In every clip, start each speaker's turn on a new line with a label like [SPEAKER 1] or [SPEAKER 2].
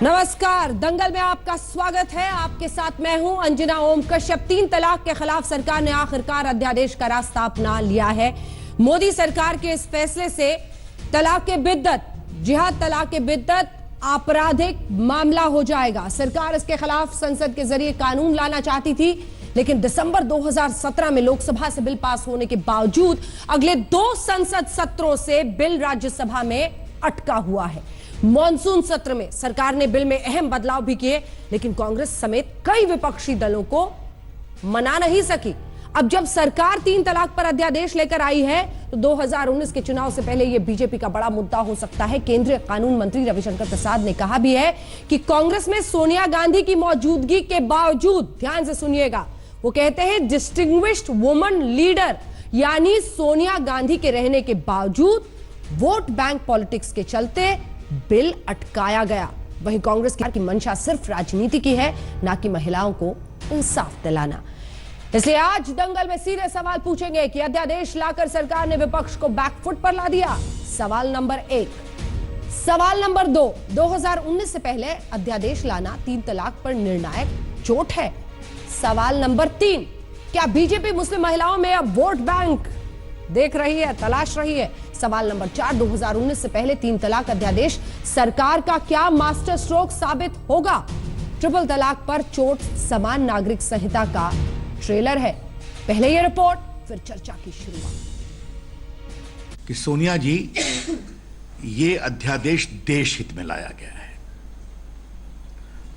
[SPEAKER 1] नमस्कार, दंगल में आपका स्वागत है। आपके साथ मैं हूं अंजना ओम कश्यप। 3 तलाक के खिलाफ सरकार ने आखिरकार अध्यादेश का रास्ता अपना लिया है। मोदी सरकार के इस फैसले से तलाक के बिद्दत, जिहाद तलाक के बिद्दत आपराधिक मामला हो जाएगा। सरकार इसके खिलाफ संसद के जरिए कानून लाना चाहती थी, लेकिन दिसंबर 2017 में लोकसभा से बिल पास होने के बावजूद अगले 2 संसद सत्रों से बिल राज्यसभा में अटका हुआ है। मॉनसून सत्र में सरकार ने बिल में अहम बदलाव भी किए, लेकिन कांग्रेस समेत कई विपक्षी दलों को मना नहीं सकी। अब जब सरकार 3 तलाक पर अध्यादेश लेकर आई है, तो 2019 के चुनाव से पहले यह बीजेपी का बड़ा मुद्दा हो सकता है। केंद्रीय कानून मंत्री रविशंकर प्रसाद ने कहा भी है कि कांग्रेस में सोनिया गांधी की मौजूदगी के बावजूद, ध्यान से सुनिएगा, वो कहते हैं डिस्टिंग्विश्ड वुमन लीडर, यानी सोनिया गांधी के रहने के बावजूद वोट बैंक पॉलिटिक्स के चलते बिल अटकाया गया। वहीं कांग्रेस की मंशा सिर्फ राजनीति की है, ना कि महिलाओं को इंसाफ दिलाना। इसलिए आज दंगल में सीधे सवाल पूछेंगे कि अध्यादेश लाकर सरकार ने विपक्ष को बैकफुट पर ला दिया। सवाल नंबर 1। सवाल नंबर 2, 2019 से पहले अध्यादेश लाना 3 तलाक पर निर्णायक चोट है। सवाल नंबर 3, क्या बीजेपी मुस्लिम महिलाओं में अब वोट बैंक देख रही है, तलाश रही है? सवाल नंबर 4, 2019 से पहले 3 तलाक अध्यादेश सरकार का क्या मास्टर स्ट्रोक साबित होगा? ट्रिपल तलाक पर चोट समान नागरिक संहिता का ट्रेलर है। पहले ये रिपोर्ट, फिर चर्चा की शुरुआत।
[SPEAKER 2] कि सोनिया जी, ये अध्यादेश देश हित में लाया गया है।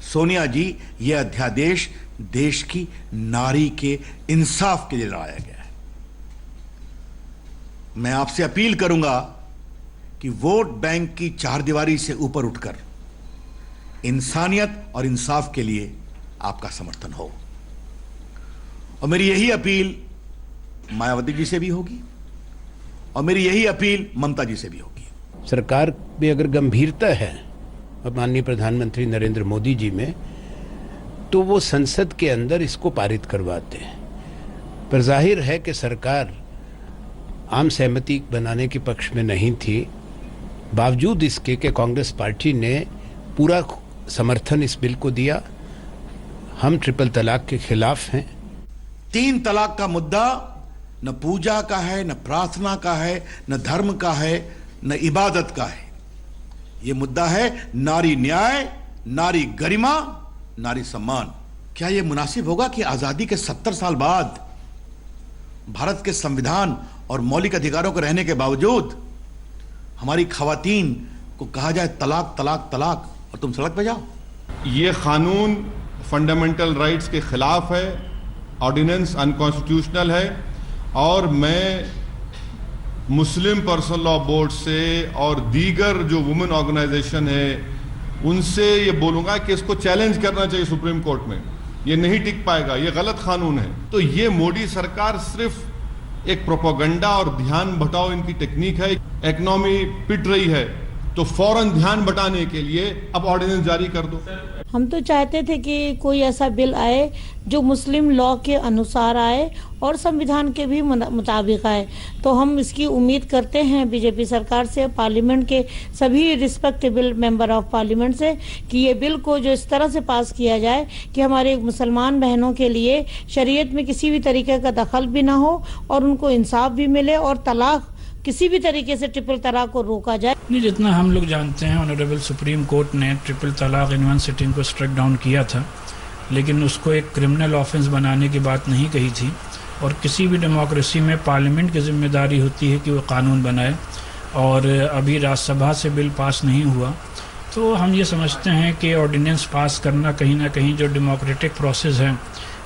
[SPEAKER 2] सोनिया जी, ये अध्यादेश देश की नारी के इंसाफ के लिए लाया गया है। मैं आपसे अपील करूंगा कि वोट बैंक की चारदीवारी से ऊपर उठकर इंसानियत और इंसाफ के लिए आपका समर्थन हो। और मेरी यही अपील मायावती जी से भी होगी, और मेरी यही अपील ममता जी से भी होगी।
[SPEAKER 3] सरकार में अगर गंभीरता है माननीय प्रधानमंत्री नरेंद्र मोदी जी में, तो वो संसद के अंदर इसको पारित करवाते हैं। पर जाहिर है कि सरकार आम सहमति बनाने के पक्ष में नहीं थी, बावजूद इसके कि कांग्रेस पार्टी ने पूरा समर्थन इस बिल को दिया। हम ट्रिपल तलाक के खिलाफ हैं।
[SPEAKER 2] 3 तलाक का मुद्दा न पूजा का है, न प्रार्थना का है, न धर्म का है, न इबादत का है। यह मुद्दा है नारी न्याय, नारी गरिमा, नारी सम्मान। क्या यह मुनासिब होगा कि आजादी के 70 साल बाद भारत के संविधान और मौलिक अधिकारों को रहने के बावजूद हमारी खवातीन को कहा जाए तलाक तलाक तलाक और तुम सड़क पे जाओ?
[SPEAKER 4] ये कानून फंडामेंटल राइट्स के खिलाफ है, ऑर्डिनेंस अनकॉन्स्टिट्यूशनल है। और मैं मुस्लिम पर्सनल लॉ बोर्ड से और दीगर जो वुमेन ऑर्गेनाइजेशन है उनसे ये बोलूंगा कि इसको चैलेंज करना चाहिए सुप्रीम कोर्ट में। ये नहीं टिक पाएगा, ये गलत कानून है। तो ये मोदी सरकार सिर्फ एक प्रोपेगेंडा और ध्यान भटाओ इनकी टेक्निक है। इकोनॉमी पिट रही है तो फौरन ध्यान बटाने के लिए अब ऑर्डिनेंस जारी कर दो।
[SPEAKER 5] हम तो चाहते थे कि कोई ऐसा बिल आए जो मुस्लिम लॉ के अनुसार आए और संविधान के भी मुताबिक आए। तो हम इसकी उम्मीद करते हैं बीजेपी सरकार से, पार्लियामेंट के सभी रिस्पेक्टेबल मेंबर ऑफ पार्लियामेंट से, कि ये बिल को जो इस तरह से पास किया जाए कि हमारे मुसलमान बहनों के लिए शरीयत में किसी भी तरीके का दखल भी ना हो और उनको इंसाफ भी मिले और तलाक किसी भी तरीके से ट्रिपल तलाक को रोका जाए।
[SPEAKER 6] नहीं, जितना हम लोग जानते हैं, ऑनरेबल सुप्रीम कोर्ट ने ट्रिपल तलाक इन वन सिटिंग को स्ट्राइक डाउन किया था, लेकिन उसको एक क्रिमिनल ऑफेंस बनाने की बात नहीं कही थी। और किसी भी डेमोक्रेसी में पार्लियामेंट की जिम्मेदारी होती है कि वो कानून बनाए, और अभी राज्यसभा से बिल पास नहीं हुआ। तो हम ये समझते हैं कि ऑर्डिनेंस पास करना कहीं ना कहीं जो डेमोक्रेटिक प्रोसेस है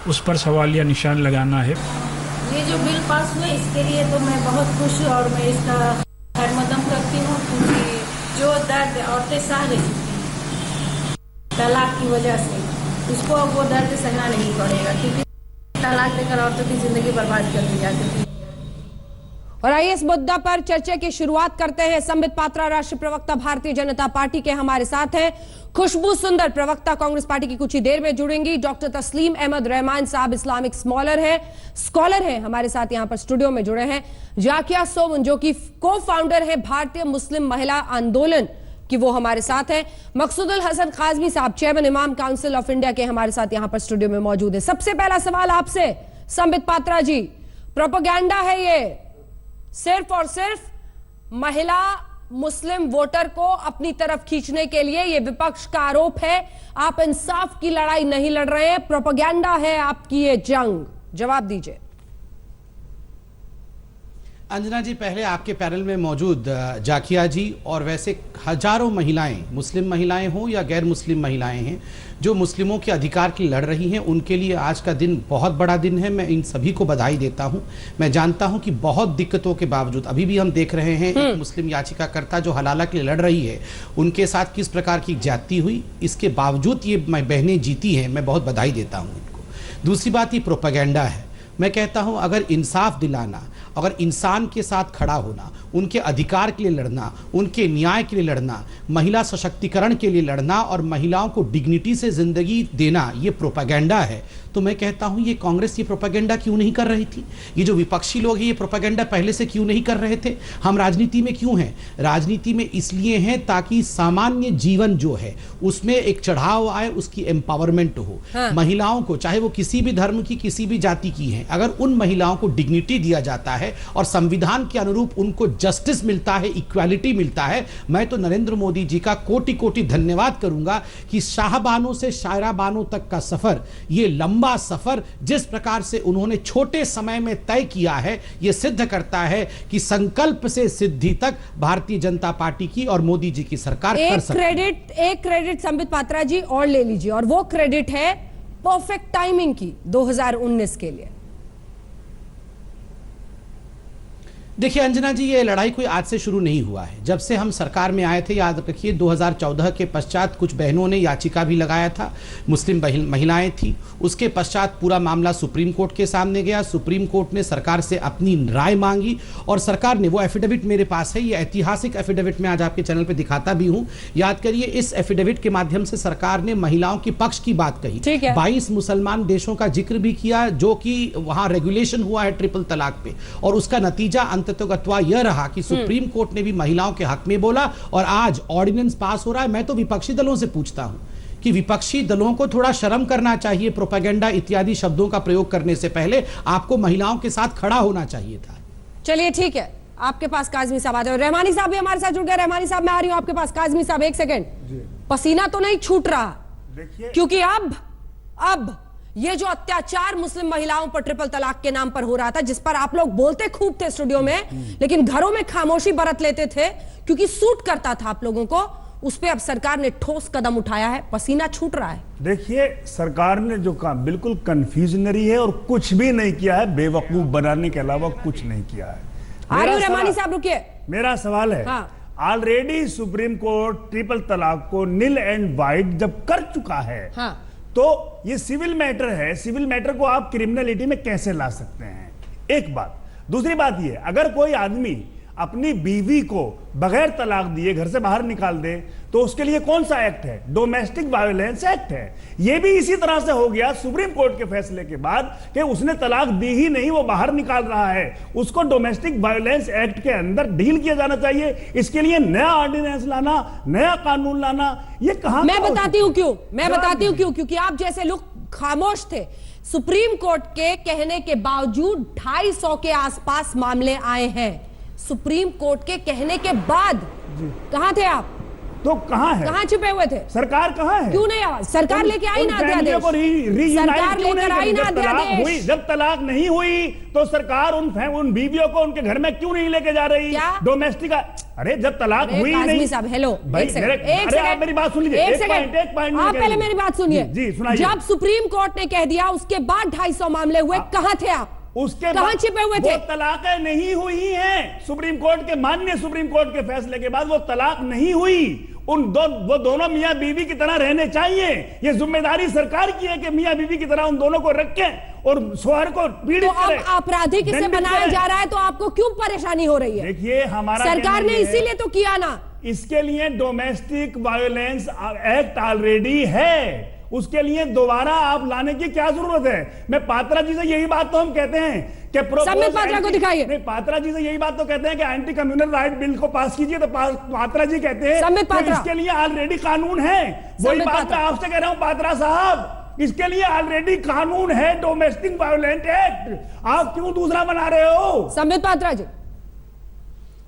[SPEAKER 6] उस पर सवालिया निशान लगाना है।
[SPEAKER 7] ये जो बिल पास हुआ इसके लिए तो मैं बहुत खुश हूँ और मैं इसका खैरमकदम करती हूँ, क्योंकि जो दर्द औरतें सह रही थी तलाक की वजह से, उसको अब वो दर्द सहना नहीं पड़ेगा, क्योंकि तलाक देकर औरतों की जिंदगी बर्बाद कर दी जाती थी।
[SPEAKER 1] और आइए इस मुद्दा पर चर्चा की शुरुआत करते हैं। संबित पात्रा, राष्ट्रीय प्रवक्ता भारतीय जनता पार्टी के, हमारे साथ हैं। खुशबू सुंदर, प्रवक्ता कांग्रेस पार्टी की, कुछ ही देर में जुड़ेंगी। डॉक्टर तस्लीम अहमद रहमान साहब इस्लामिक स्कॉलर हैं, हमारे साथ यहां पर स्टूडियो में जुड़े हैं। जाकिया सोमन, जो कि को फाउंडर है भारतीय मुस्लिम महिला आंदोलन कि वो हमारे साथ हैं। मकसूदुल हसन काज़मी साहब, चेयरमैन इमाम काउंसिल ऑफ इंडिया के हमारे साथ यहां पर स्टूडियो में मौजूद है। सबसे पहला सवाल आपसे संबित पात्रा जी, प्रोपेगेंडा है ये, सिर्फ और सिर्फ महिला मुस्लिम वोटर को अपनी तरफ खींचने के लिए, ये विपक्ष का आरोप है। आप इंसाफ की लड़ाई नहीं लड़ रहे हैं, प्रोपेगेंडा है आपकी ये जंग, जवाब दीजिए।
[SPEAKER 8] अंजना जी, पहले आपके पैनल में मौजूद जाकिया जी और वैसे हजारों महिलाएं, मुस्लिम महिलाएं हों या गैर मुस्लिम महिलाएं हैं, जो मुस्लिमों के अधिकार के लिए लड़ रही हैं, उनके लिए आज का दिन बहुत बड़ा दिन है। मैं इन सभी को बधाई देता हूं। मैं जानता हूं कि बहुत दिक्कतों के बावजूद अभी भी हम देख रहे हैं एक मुस्लिम याचिकाकर्ता जो हलाला के लिए लड़ रही है, उनके साथ किस प्रकार की ज्यादती हुई, इसके बावजूद ये बहनें जीती हैं। मैं बहुत बधाई देता हूँ इनको। दूसरी बात, ये प्रोपेगेंडा है। मैं कहता हूं अगर इंसाफ दिलाना, अगर इंसान के साथ खड़ा होना, उनके अधिकार के लिए लड़ना, उनके न्याय के लिए लड़ना, महिला सशक्तिकरण के लिए लड़ना और महिलाओं को डिग्निटी से जिंदगी देना, ये प्रोपेगेंडा है, तो मैं कहता हूं ये कांग्रेस ये प्रोपेगेंडा क्यों नहीं कर रही थी? ये जो विपक्षी लोग हैं ये प्रोपेगेंडा पहले से क्यों नहीं कर रहे थे? हम राजनीति में क्यों हैं? राजनीति में इसलिए हैं ताकि सामान्य जीवन जो है उसमें एक चढ़ाव आए, उसकी एम्पावरमेंट हो। हाँ। महिलाओं को, चाहे वो किसी भी धर्म की, किसी भी जाति की हैं, अगर उन महिलाओं को डिग्निटी दिया जाता है और संविधान के अनुरूप उनको जस्टिस मिलता है, इक्वालिटी मिलता है, मैं तो नरेंद्र मोदी जी का कोटि कोटि धन्यवाद करूंगा कि शाहबानों से शायराबानों तक का सफर, ये लंबा सफर जिस प्रकार से उन्होंने छोटे समय में तय किया है, यह सिद्ध करता है कि संकल्प से सिद्धि तक भारतीय जनता पार्टी की और मोदी जी की सरकार कर सकती है।
[SPEAKER 1] एक क्रेडिट संबित पात्रा जी और ले लीजिए, और वो क्रेडिट है परफेक्ट टाइमिंग की 2019 के लिए।
[SPEAKER 8] देखिए अंजना जी, ये लड़ाई कोई आज से शुरू नहीं हुआ है। जब से हम सरकार में आए थे, याद रखिए 2014 के पश्चात कुछ बहनों ने याचिका भी लगाया था, मुस्लिम महिलाएं थी। उसके पश्चात पूरा मामला सुप्रीम कोर्ट के सामने गया। सुप्रीम कोर्ट ने सरकार से अपनी राय मांगी और सरकार ने, वो एफिडेविट मेरे पास है, ये ऐतिहासिक एफिडेविट मैं आज आपके चैनल पर दिखाता भी हूँ। याद करिए, इस एफिडेविट के माध्यम से सरकार ने महिलाओं के पक्ष की बात कही। 22 मुसलमान देशों का जिक्र भी किया जो कि वहां रेगुलेशन हुआ है ट्रिपल तलाक पे, और उसका नतीजा तत्वगतवा यह रहा कि सुप्रीम कोर्ट ने भी महिलाओं के हक में बोला और आज ऑर्डिनेंस पास हो रहा है। मैं तो विपक्षी दलों से पूछता हूं कि विपक्षी दलों को थोड़ा शर्म करना चाहिए। प्रोपेगेंडा इत्यादि शब्दों का प्रयोग करने से पहले आपको महिलाओं के साथ खड़ा होना चाहिए था।
[SPEAKER 1] चलिए ठीक है, आपके पास काज़मी साहब आ जाओ। रहमानी साहब भी हमारे साथ जुड़ गए। रहमानी साहब, मैं आ रही हूं आपके पास। काज़मी साहब, एक सेकेंड, पसीना तो नहीं छूट रहा? क्योंकि अब ये जो अत्याचार मुस्लिम महिलाओं पर ट्रिपल तलाक के नाम पर हो रहा था, जिस पर आप लोग बोलते खूब थे स्टूडियो में, लेकिन घरों में खामोशी बरत लेते थे क्योंकि सूट करता था आप लोगों को, उस पे अब सरकार ने ठोस कदम उठाया है, पसीना छूट रहा है।
[SPEAKER 9] देखिए, सरकार ने जो काम बिल्कुल कंफ्यूजनरी है और कुछ भी नहीं किया है, बेवकूफ बनाने के अलावा कुछ नहीं किया है।
[SPEAKER 1] आरिफ रहमानी साहब रुकिए,
[SPEAKER 9] मेरा सवाल है, ऑलरेडी सुप्रीम कोर्ट ट्रिपल तलाक को नील एंड वाइट जब कर चुका है, तो ये सिविल मैटर है। सिविल मैटर को आप क्रिमिनलिटी में कैसे ला सकते हैं? एक बात। दूसरी बात ये, अगर कोई आदमी अपनी बीवी को बगैर तलाक दिए घर से बाहर निकाल दे तो उसके लिए कौन सा एक्ट है? डोमेस्टिक वायलेंस एक्ट है। यह भी इसी तरह से हो गया सुप्रीम कोर्ट के फैसले के बाद कि उसने तलाक दी ही नहीं, वो बाहर निकाल रहा है, उसको डोमेस्टिक वायलेंस एक्ट के अंदर डील किया जाना चाहिए। इसके लिए नया ऑर्डिनेंस लाना, नया कानून लाना, ये कहां?
[SPEAKER 1] मैं बताती हूं क्यों, क्योंकि आप जैसे लोग खामोश थे। सुप्रीम कोर्ट के कहने के बावजूद 250 के आसपास मामले आए हैं। सुप्रीम कोर्ट के कहने के बाद कहां थे आप?
[SPEAKER 9] तो कहां है?
[SPEAKER 1] कहां छुपे हुए थे?
[SPEAKER 9] सरकार कहां है?
[SPEAKER 1] क्यों नहीं आवाज? सरकार लेके आई ना अध्यादेश, सरकार लेकर आई ना अध्यादेश।
[SPEAKER 9] जब तलाक नहीं हुई तो सरकार उन बीवियों को उनके घर में क्यों नहीं लेके जा रही? डोमेस्टिक, अरे जब तलाक हुई नहीं।
[SPEAKER 1] साहब हेलो, एक सेकंड,
[SPEAKER 9] आप मेरी बात सुन लीजिए। एक पॉइंट
[SPEAKER 1] आप पहले मेरी बात सुनिए।
[SPEAKER 9] जी सुनाइए।
[SPEAKER 1] जब सुप्रीम कोर्ट ने कह दिया उसके बाद 250 मामले हुए, कहां थे आप?
[SPEAKER 9] उसके
[SPEAKER 1] कहां छिपे हुए थे?
[SPEAKER 9] वो तलाकें नहीं हुई हैं। सुप्रीम कोर्ट के माननीय सुप्रीम कोर्ट के फैसले के बाद वो तलाक नहीं हुई। वो दोनों मियां बीवी की तरह रहने चाहिए। ये जिम्मेदारी सरकार की है कि मियां बीवी की तरह उन दोनों को रखें और शोहर को पीड़ित करें।
[SPEAKER 1] तो आपराधी किसे बनाया जा रहा है, तो आपको क्यों परेशानी हो रही है?
[SPEAKER 9] देखिए, हमारा
[SPEAKER 1] सरकार ने इसीलिए तो किया ना।
[SPEAKER 9] इसके लिए डोमेस्टिक वायलेंस एक्ट ऑलरेडी है, उसके लिए दोबारा आप लाने की क्या जरूरत है? मैं पात्रा जी से यही बात तो हम कहते हैं कि
[SPEAKER 1] संबित पात्रा को दिखाइए।
[SPEAKER 9] नहीं, पात्रा जी से यही बात तो कहते हैं कि एंटी कम्युनल राइट बिल को पास कीजिए, तो पात्रा जी कहते हैं
[SPEAKER 1] संबित पात्रा,
[SPEAKER 9] इसके लिए ऑलरेडी कानून है। वही बात मैं आपसे कह रहा हूं पात्रा साहब, इसके लिए ऑलरेडी कानून है, डोमेस्टिक वायलेंस एक्ट, आप क्यों दूसरा बना रहे हो?
[SPEAKER 1] संबित पात्रा जी,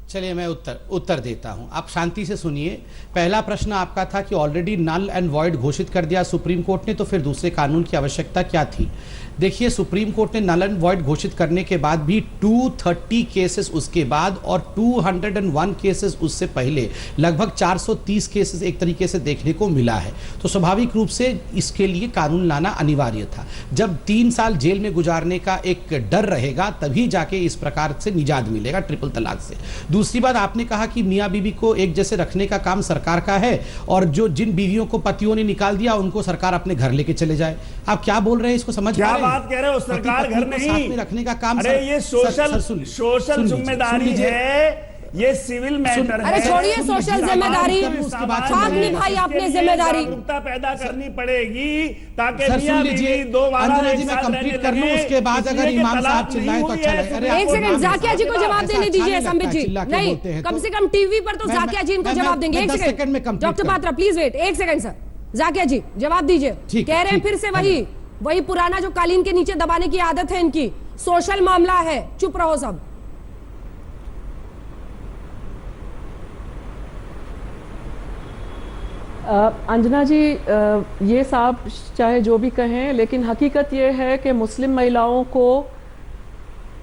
[SPEAKER 8] चलिए मैं उत्तर देता हूं, आप शांति से सुनिए। पहला प्रश्न आपका था कि ऑलरेडी नल एंड वॉइड घोषित कर दिया सुप्रीम कोर्ट ने, तो फिर दूसरे कानून की आवश्यकता क्या थी? देखिए, सुप्रीम कोर्ट ने नल एंड वॉइड घोषित करने के बाद भी 230 केसेस उसके बाद और 201 केसेस उससे पहले लगभग 430 केसेस एक तरीके से देखने को मिला है। तो स्वाभाविक रूप से इसके लिए कानून लाना अनिवार्य था। जब 3 साल जेल में गुजारने का एक डर रहेगा तभी जाके इस प्रकार से निजात मिलेगा ट्रिपल तलाक से। दूसरी बात, आपने कहा कि मियाँ बीवी को एक जैसे रखने का काम सरकार का है और जो जिन बीवियों को पतियों ने निकाल दिया उनको सरकार अपने घर लेके चले जाए। आप क्या बोल रहे हैं, इसको समझ
[SPEAKER 9] क्या बात कह रहे हो? सरकार घर नहीं
[SPEAKER 8] रखने का काम,
[SPEAKER 9] अरे ये सोशल जिम्मेदारी है, ये सिविल मैटर है।
[SPEAKER 1] अरे छोड़िए सोशल जिम्मेदारी, साथ निभाई आपने जिम्मेदारी,
[SPEAKER 9] जागरूकता पैदा करनी पड़ेगी ताकि
[SPEAKER 8] सुन लीजिए अंजना जी, मैं कंप्लीट कर लूं, उसके बाद अगर इमाम साहब चिल्लाएं तो अच्छा लगेगा।
[SPEAKER 1] एक सेकंड, जाकिया जी को जवाब देने दीजिए। संबित जी नहीं, कम से कम टीवी पर तो जाकिया जी इनको जवाब देंगे। एक second doctor Patra please wait, एक सेकंड सर, जाकिया जी जवाब दीजिए। कह रहे हैं फिर से वही पुराना जो कालीन के नीचे दबाने की आदत है इनकी, सोशल मामला है, चुप रहो सब।
[SPEAKER 10] अंजना जी, ये साहब चाहे जो भी कहें, लेकिन हकीकत ये है कि मुस्लिम महिलाओं को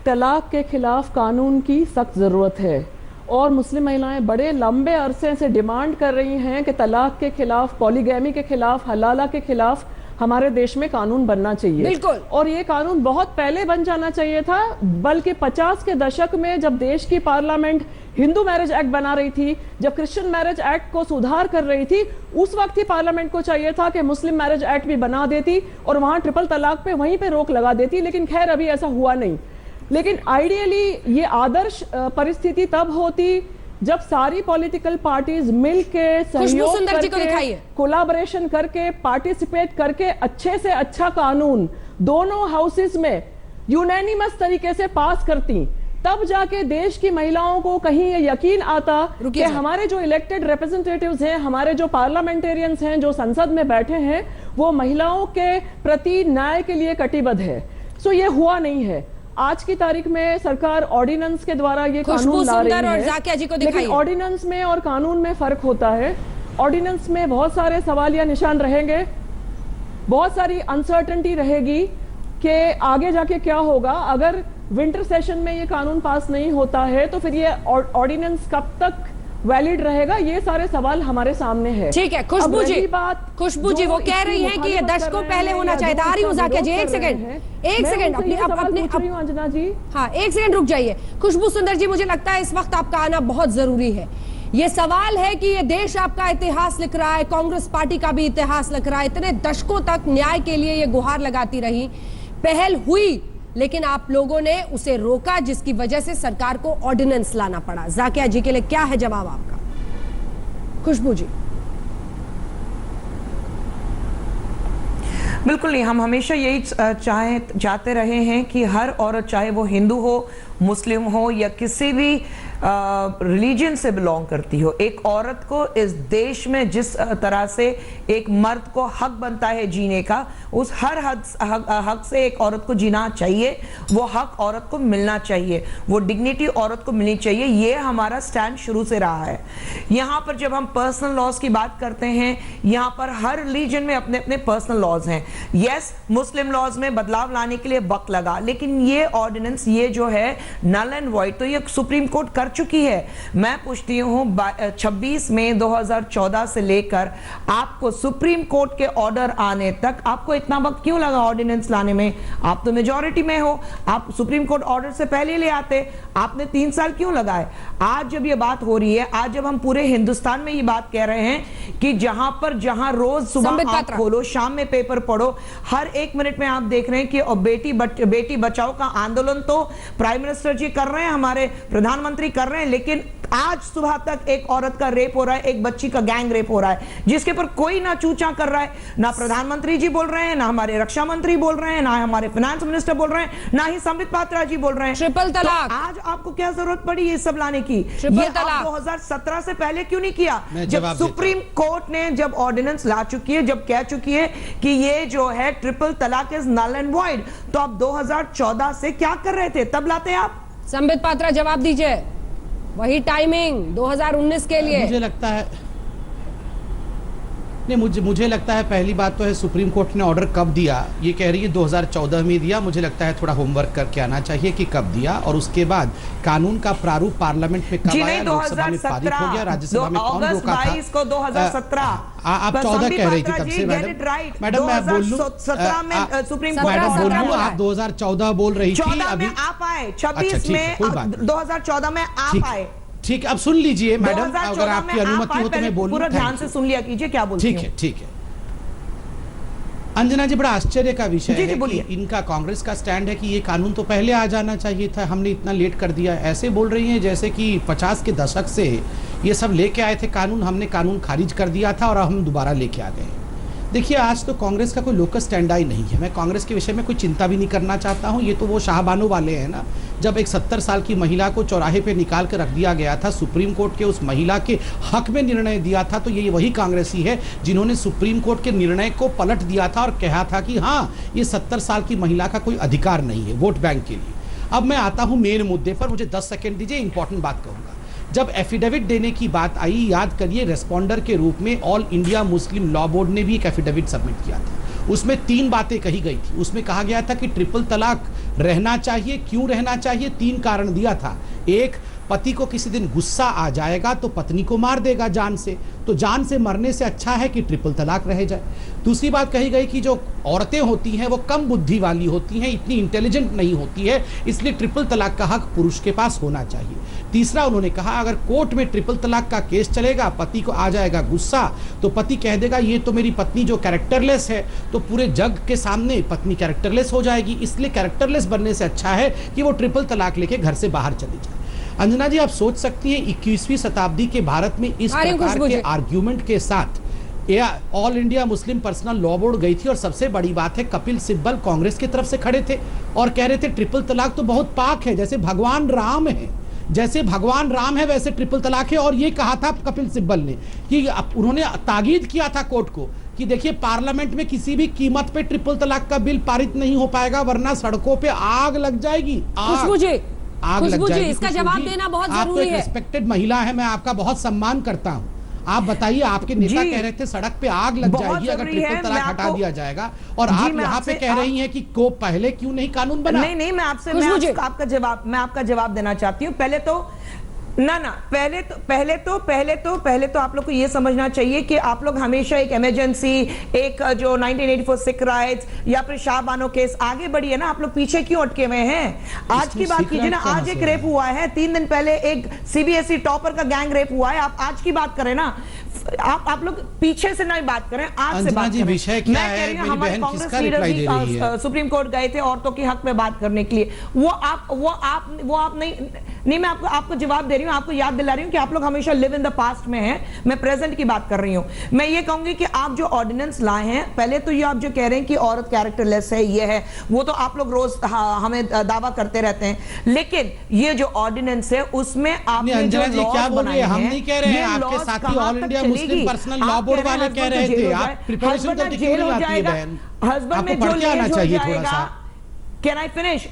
[SPEAKER 10] तलाक के खिलाफ कानून की सख्त ज़रूरत है और मुस्लिम महिलाएं बड़े लंबे अरसे से डिमांड कर रही हैं कि तलाक के खिलाफ, पॉलीगैमी के खिलाफ, हलाला के खिलाफ हमारे देश में कानून बनना चाहिए।
[SPEAKER 1] बिल्कुल।
[SPEAKER 10] और ये कानून बहुत पहले बन जाना चाहिए था, बल्कि 50 के दशक में जब देश की पार्लियामेंट हिंदू मैरिज एक्ट बना रही थी, जब क्रिश्चियन मैरिज एक्ट को सुधार कर रही थी, उस वक्त ही पार्लियामेंट को चाहिए था कि मुस्लिम मैरिज एक्ट भी बना देती और वहां ट्रिपल तलाक पे वहीं पे रोक लगा देती, लेकिन खैर अभी ऐसा हुआ नहीं। लेकिन आइडियली ये आदर्श परिस्थिति तब होती जब सारी पॉलिटिकल पार्टीज मिल के सहयोग करके, कोलैबोरेशन करके, पार्टिसिपेट करके अच्छे से अच्छा कानून दोनों हाउसेस में यूनानिमस तरीके से पास करती, तब जाके देश की महिलाओं को कहीं ये यकीन आता कि हमारे जो इलेक्टेड रिप्रेजेंटेटिव्स हैं, हमारे जो पार्लियामेंटेरियंस हैं, जो संसद में बैठे हैं, वो महिलाओं के प्रति न्याय के लिए कटिबद्ध है। सो ये हुआ नहीं है। आज की तारीख में सरकार ऑर्डिनेंस के द्वारा ये कानून ला रही है, लेकिन ऑर्डिनेंस में और कानून में फर्क होता है। ऑर्डिनेंस में बहुत सारे सवालिया निशान रहेंगे, बहुत सारी अनसर्टेनिटी रहेगी कि आगे जाके क्या होगा। अगर विंटर सेशन में ये कानून पास नहीं होता है तो फिर ये ऑर्डिनेंस कब तक वैलिड रहेगा, ये सारे सवाल हमारे सामने है।
[SPEAKER 1] ठीक है, खुशबू जी वो कह रही हैं कि ये दशकों पहले होना चाहिए था। आ रही हूं जाकिया जी, एक सेकंड अपने
[SPEAKER 10] अंजना जी,
[SPEAKER 1] हाँ एक सेकंड रुक जाइए। खुशबू सुंदर जी, मुझे लगता है इस वक्त आपका आना बहुत जरूरी है। ये सवाल है कि ये देश आपका इतिहास लिख रहा है, कांग्रेस पार्टी का भी इतिहास लिख रहा है, इतने दशकों तक न्याय के लिए ये गुहार लगाती रही, पहल हुई, लेकिन आप लोगों ने उसे रोका, जिसकी वजह से सरकार को ऑर्डिनेंस लाना पड़ा। जाकिया जी के लिए क्या है जवाब आपका? खुशबू जी।
[SPEAKER 11] बिल्कुल नहीं, हम हमेशा यही चाहते रहे हैं कि हर औरत, चाहे वो हिंदू हो, मुस्लिम हो या किसी भी रिलीजन से बिलोंग करती हो, एक औरत को इस देश में जिस तरह से एक मर्द को हक बनता है जीने का, उस हर हक से एक औरत को जीना चाहिए। वो हक औरत को मिलना चाहिए, वो डिग्निटी औरत को मिलनी चाहिए। ये हमारा स्टैंड शुरू से रहा है। यहाँ पर जब हम पर्सनल लॉज की बात करते हैं, यहाँ पर हर रिलीजन में अपने अपने पर्सनल लॉज हैं। यस, मुस्लिम लॉज में बदलाव लाने के लिए वक्त लगा, लेकिन ये ऑर्डिनेंस, ये जो है नल एंड वॉइड, तो ये सुप्रीम कोर्ट कर चुकी है। मैं पूछती हूँ 26 मई 2014 से लेकर आपको सुप्रीम कोर्ट के ऑर्डर आने तक आपको इतना वक्त क्यों लगा ऑर्डिनेंस लाने में? आप तो मेजॉरिटी में हो, आप सुप्रीम कोर्ट ऑर्डर से पहले ले आते, आपने 3 साल क्यों लगाए? आज जब ये बात हो रही है, आज जब हम पूरे हिंदुस्तान में ये बात कह रहे हैं कि जहां रोज सुबह आप खोलो, शाम में पेपर पढ़ो, हर 1 मिनट में आप देख रहे हैं कि बेटी बचाओ का आंदोलन तो प्राइम मिनिस्टर जी कर रहे हैं, हमारे प्रधानमंत्री कर रहे हैं, लेकिन आज सुबह तक एक औरत का रेप हो रहा है, एक बच्ची का गैंग रेप हो रहा है, जिसके पर कोई ना चूचा कर रहा है। ना प्रधानमंत्री जी बोल रहे हैं, ना हमारे रक्षा मंत्री बोल रहे हैं, ना हमारे फाइनेंस मिनिस्टर बोल रहे हैं, ना ही संबित पात्रा जी बोल रहे हैं।
[SPEAKER 1] ट्रिपल तलाक,
[SPEAKER 11] तो आज आपको क्या जरूरत पड़ी ये सब लाने की?
[SPEAKER 1] ट्रिपल तलाक
[SPEAKER 11] 2017 से पहले क्यों नहीं किया? जब सुप्रीम कोर्ट ने जब ऑर्डिनेंस ला चुकी है, जब कह चुकी है कि ये जो है ट्रिपल तलाक इज नल एंड वॉइड, तो आप 2014 से क्या कर रहे थे? तब लाते आप।
[SPEAKER 1] संबित पात्रा जवाब दीजिए। वही टाइमिंग 2019 के लिए।
[SPEAKER 8] मुझे लगता है नहीं, मुझे लगता है पहली बात तो है सुप्रीम कोर्ट ने ऑर्डर कब दिया, ये कह रही है 2014 में दिया। मुझे लगता है थोड़ा होमवर्क करके आना चाहिए कि कब दिया, और उसके बाद कानून का प्रारूप पार्लियामेंट में कब आया, लोकसभा में पारित हो गया, राज्यसभा में कौन रोका था?
[SPEAKER 11] 2017
[SPEAKER 8] आप 14 कह रही थी तब से मैडम मैं बोल लूं,
[SPEAKER 11] सुप्रीम
[SPEAKER 8] मैडम बोल लूं, आप 2014 बोल रही थी,
[SPEAKER 11] 14
[SPEAKER 8] अभी
[SPEAKER 11] में आप आए, 26 में 2014 में आप आए।
[SPEAKER 8] ठीक, अब सुन लीजिए मैडम, अगर आपकी अनुमति हो तो मैं बोलूं।
[SPEAKER 11] पूरा ध्यान से सुन लिया कीजिए क्या बोलती हूं।
[SPEAKER 8] ठीक है। अंजना जी, बड़ा आश्चर्य का विषय है कि इनका, कांग्रेस का स्टैंड है कि ये कानून तो पहले आ जाना चाहिए था, हमने इतना लेट कर दिया। ऐसे बोल रही हैं जैसे कि 50 के दशक से ये सब लेके आए थे कानून, हमने कानून खारिज कर दिया था और हम दोबारा लेके आ गए। देखिए, आज तो कांग्रेस का कोई लोकस स्टैंड ही नहीं है। मैं कांग्रेस के विषय में कोई चिंता भी नहीं करना चाहता हूं। ये तो वो शाहबानो वाले हैं ना, जब एक 70 साल की महिला को चौराहे पे निकाल कर रख दिया गया था, सुप्रीम कोर्ट के उस महिला के हक में निर्णय दिया था, तो ये वही कांग्रेसी है जिन्होंने सुप्रीम कोर्ट के निर्णय को पलट दिया था और कहा था कि हाँ, ये 70 साल की महिला का कोई अधिकार नहीं है वोट बैंक के लिए। अब मैं आता हूँ मेन मुद्दे पर, मुझे 10 सेकेंड दीजिए, इंपॉर्टेंट बात कहूँगा। जब एफिडेविट देने की बात आई, याद करिए, रेस्पोंडर के रूप में all India Muslim law board ने भी एक एफिडेविट सबमिट किया था। उसमें 3 बातें कही गई थी। उसमें कहा गया था कि ट्रिपल तलाक रहना चाहिए। क्यों रहना चाहिए? 3 कारण दिया था। एक, पति को किसी दिन गुस्सा आ जाएगा तो पत्नी को मार देगा जान से, तो जान से मरने से अच्छा है कि ट्रिपल तलाक रह जाए। दूसरी बात कही गई कि जो औरतें होती हैं वो कम बुद्धि वाली होती हैं, इतनी इंटेलिजेंट नहीं होती है, इसलिए ट्रिपल तलाक का हक पुरुष के पास होना चाहिए। तीसरा, उन्होंने कहा अगर कोर्ट में ट्रिपल तलाक का केस चलेगा, पति को आ जाएगा गुस्सा, तो पति कह देगा ये तो मेरी पत्नी जो कैरेक्टरलेस है, तो पूरे जग के सामने पत्नी कैरेक्टरलेस हो जाएगी, इसलिए कैरेक्टरलेस बनने से अच्छा है कि वो ट्रिपल तलाक लेके घर से बाहर चली जाए। अंजना जी, आप सोच सकती हैं 21वीं शताब्दी के भारत में इस प्रकार के आर्ग्यूमेंट के साथ all India Muslim personal law board गई थी, और सबसे बड़ी बात है कपिल सिब्बल कांग्रेस की तरफ से खड़े थे और कह रहे थे ट्रिपल तलाक तो बहुत पाक है, जैसे भगवान राम है, जैसे भगवान राम है वैसे ट्रिपल तलाक है। और ये कहा था कपिल सिब्बल ने कि उन्होंने ताकीद किया था कोर्ट को कि देखिए, पार्लियामेंट में किसी भी कीमत पे ट्रिपल तलाक का बिल पारित नहीं हो पाएगा, वरना सड़कों पे आग लग जाएगी। आग लग जाएगी।
[SPEAKER 1] इसका जवाब देना बहुत
[SPEAKER 8] आप
[SPEAKER 1] जरूरी है।
[SPEAKER 8] रिस्पेक्टेड महिला है, मैं आपका बहुत सम्मान करता हूं। आप बताइए, आपके नेता कह रहे थे सड़क पे आग लग जाएगी अगर ट्रिपल तलाक हटा दिया जाएगा, और आप यहाँ पे कह रही हैं कि को पहले क्यों नहीं कानून बना?
[SPEAKER 11] नहीं, मैं आपका जवाब देना चाहती हूँ। पहले तो आप लोग को ये समझना चाहिए कि आप लोग हमेशा एक इमरजेंसी, एक जो 1984 सिख राइट्स या फिर शाहबानो केस, आगे बढ़िए ना, आप लोग पीछे क्यों अटके हुए हैं? आज की बात कीजिए ना। आज एक रेप हुआ है, 3 दिन पहले एक सीबीएसई टॉपर का गैंग रेप हुआ है। आप आज की बात करें ना, आप लोग पीछे से नहीं बात करें, आज से बात करें।
[SPEAKER 8] विषय क्या है?
[SPEAKER 11] हमारे कांग्रेस लीडर भी सुप्रीम कोर्ट गए थे औरतों के हक में बात करने के लिए। वो आप नहीं, मैं आपको जवाब दे रही हूँ, आपको याद दिला रही हूँ कि आप लोग हमेशा लिव इन द पास्ट में हैं। मैं प्रेजेंट की बात कर रही हूँ। मैं ये कहूंगी कि आप जो ऑर्डिनेंस लाए हैं, पहले तो ये आप जो कह रहे हैं कि औरत कैरेक्टरलेस है, ये है वो, तो आप लोग रोज हमें दावा करते रहते हैं, लेकिन ये जो ऑर्डिनेंस है उसमें आपने जो लॉ बनाए हैं,
[SPEAKER 8] हम नहीं कह रहे हैं, आपके साथी all India Muslim personal law board वाले कह रहे थे, आप प्रिपरेशन करके क्यों नहीं आती है बहन?
[SPEAKER 11] हस्बैंड में जो आना चाहिए थोड़ा सा। Can I finish?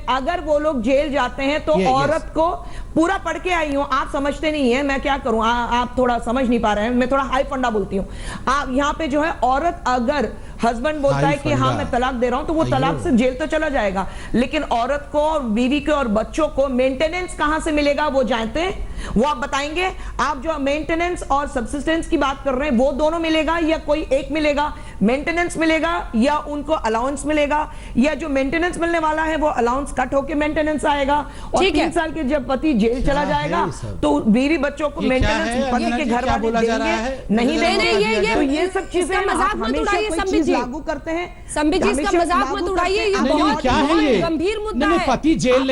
[SPEAKER 11] अगर वो लोग जेल जाते हैं तो औरत को पूरा पढ़ के आई हूं, आप समझते नहीं है, मैं क्या करूं, आप थोड़ा समझ नहीं पा रहे हैं, मैं थोड़ा हाई फंडा बोलती हूं। आप यहाँ पे जो है, औरत अगर हस्बैंड बोलता है कि हाँ मैं तलाक दे रहा हूं, तो वो तलाक से जेल तो चला जाएगा, लेकिन औरत को, बीवी को और बच्चों को मेंटेनेंस कहां से मिलेगा वो जानते हैं? वो आप बताएंगे? आप जो मेंटेनेंस और सब्सिस्टेंस की बात कर रहे हैं वो दोनों मिलेगा या कोई एक मिलेगा? मेंटेनेंस मिलेगा या उनको अलाउंस मिलेगा, या जो मेंटेनेंस मिलने वाला है वो अलाउंस कट होके मेंटेनेंस आएगा? और 3 साल के जब पति जेल चला जाएगा तो बीवी बच्चों को मेंटेनेंस पति के घर वाले देंगे नहीं देंगे? तो ये सब चीजें
[SPEAKER 1] मजाक मत उड़ाइए संबित जी,
[SPEAKER 11] लागू करते हैं।
[SPEAKER 1] संबित जी इसका मजाक मत उड़ाइए, ये बहुत
[SPEAKER 8] क्या है ये
[SPEAKER 1] गंभीर मुद्दा है।
[SPEAKER 8] पति जेल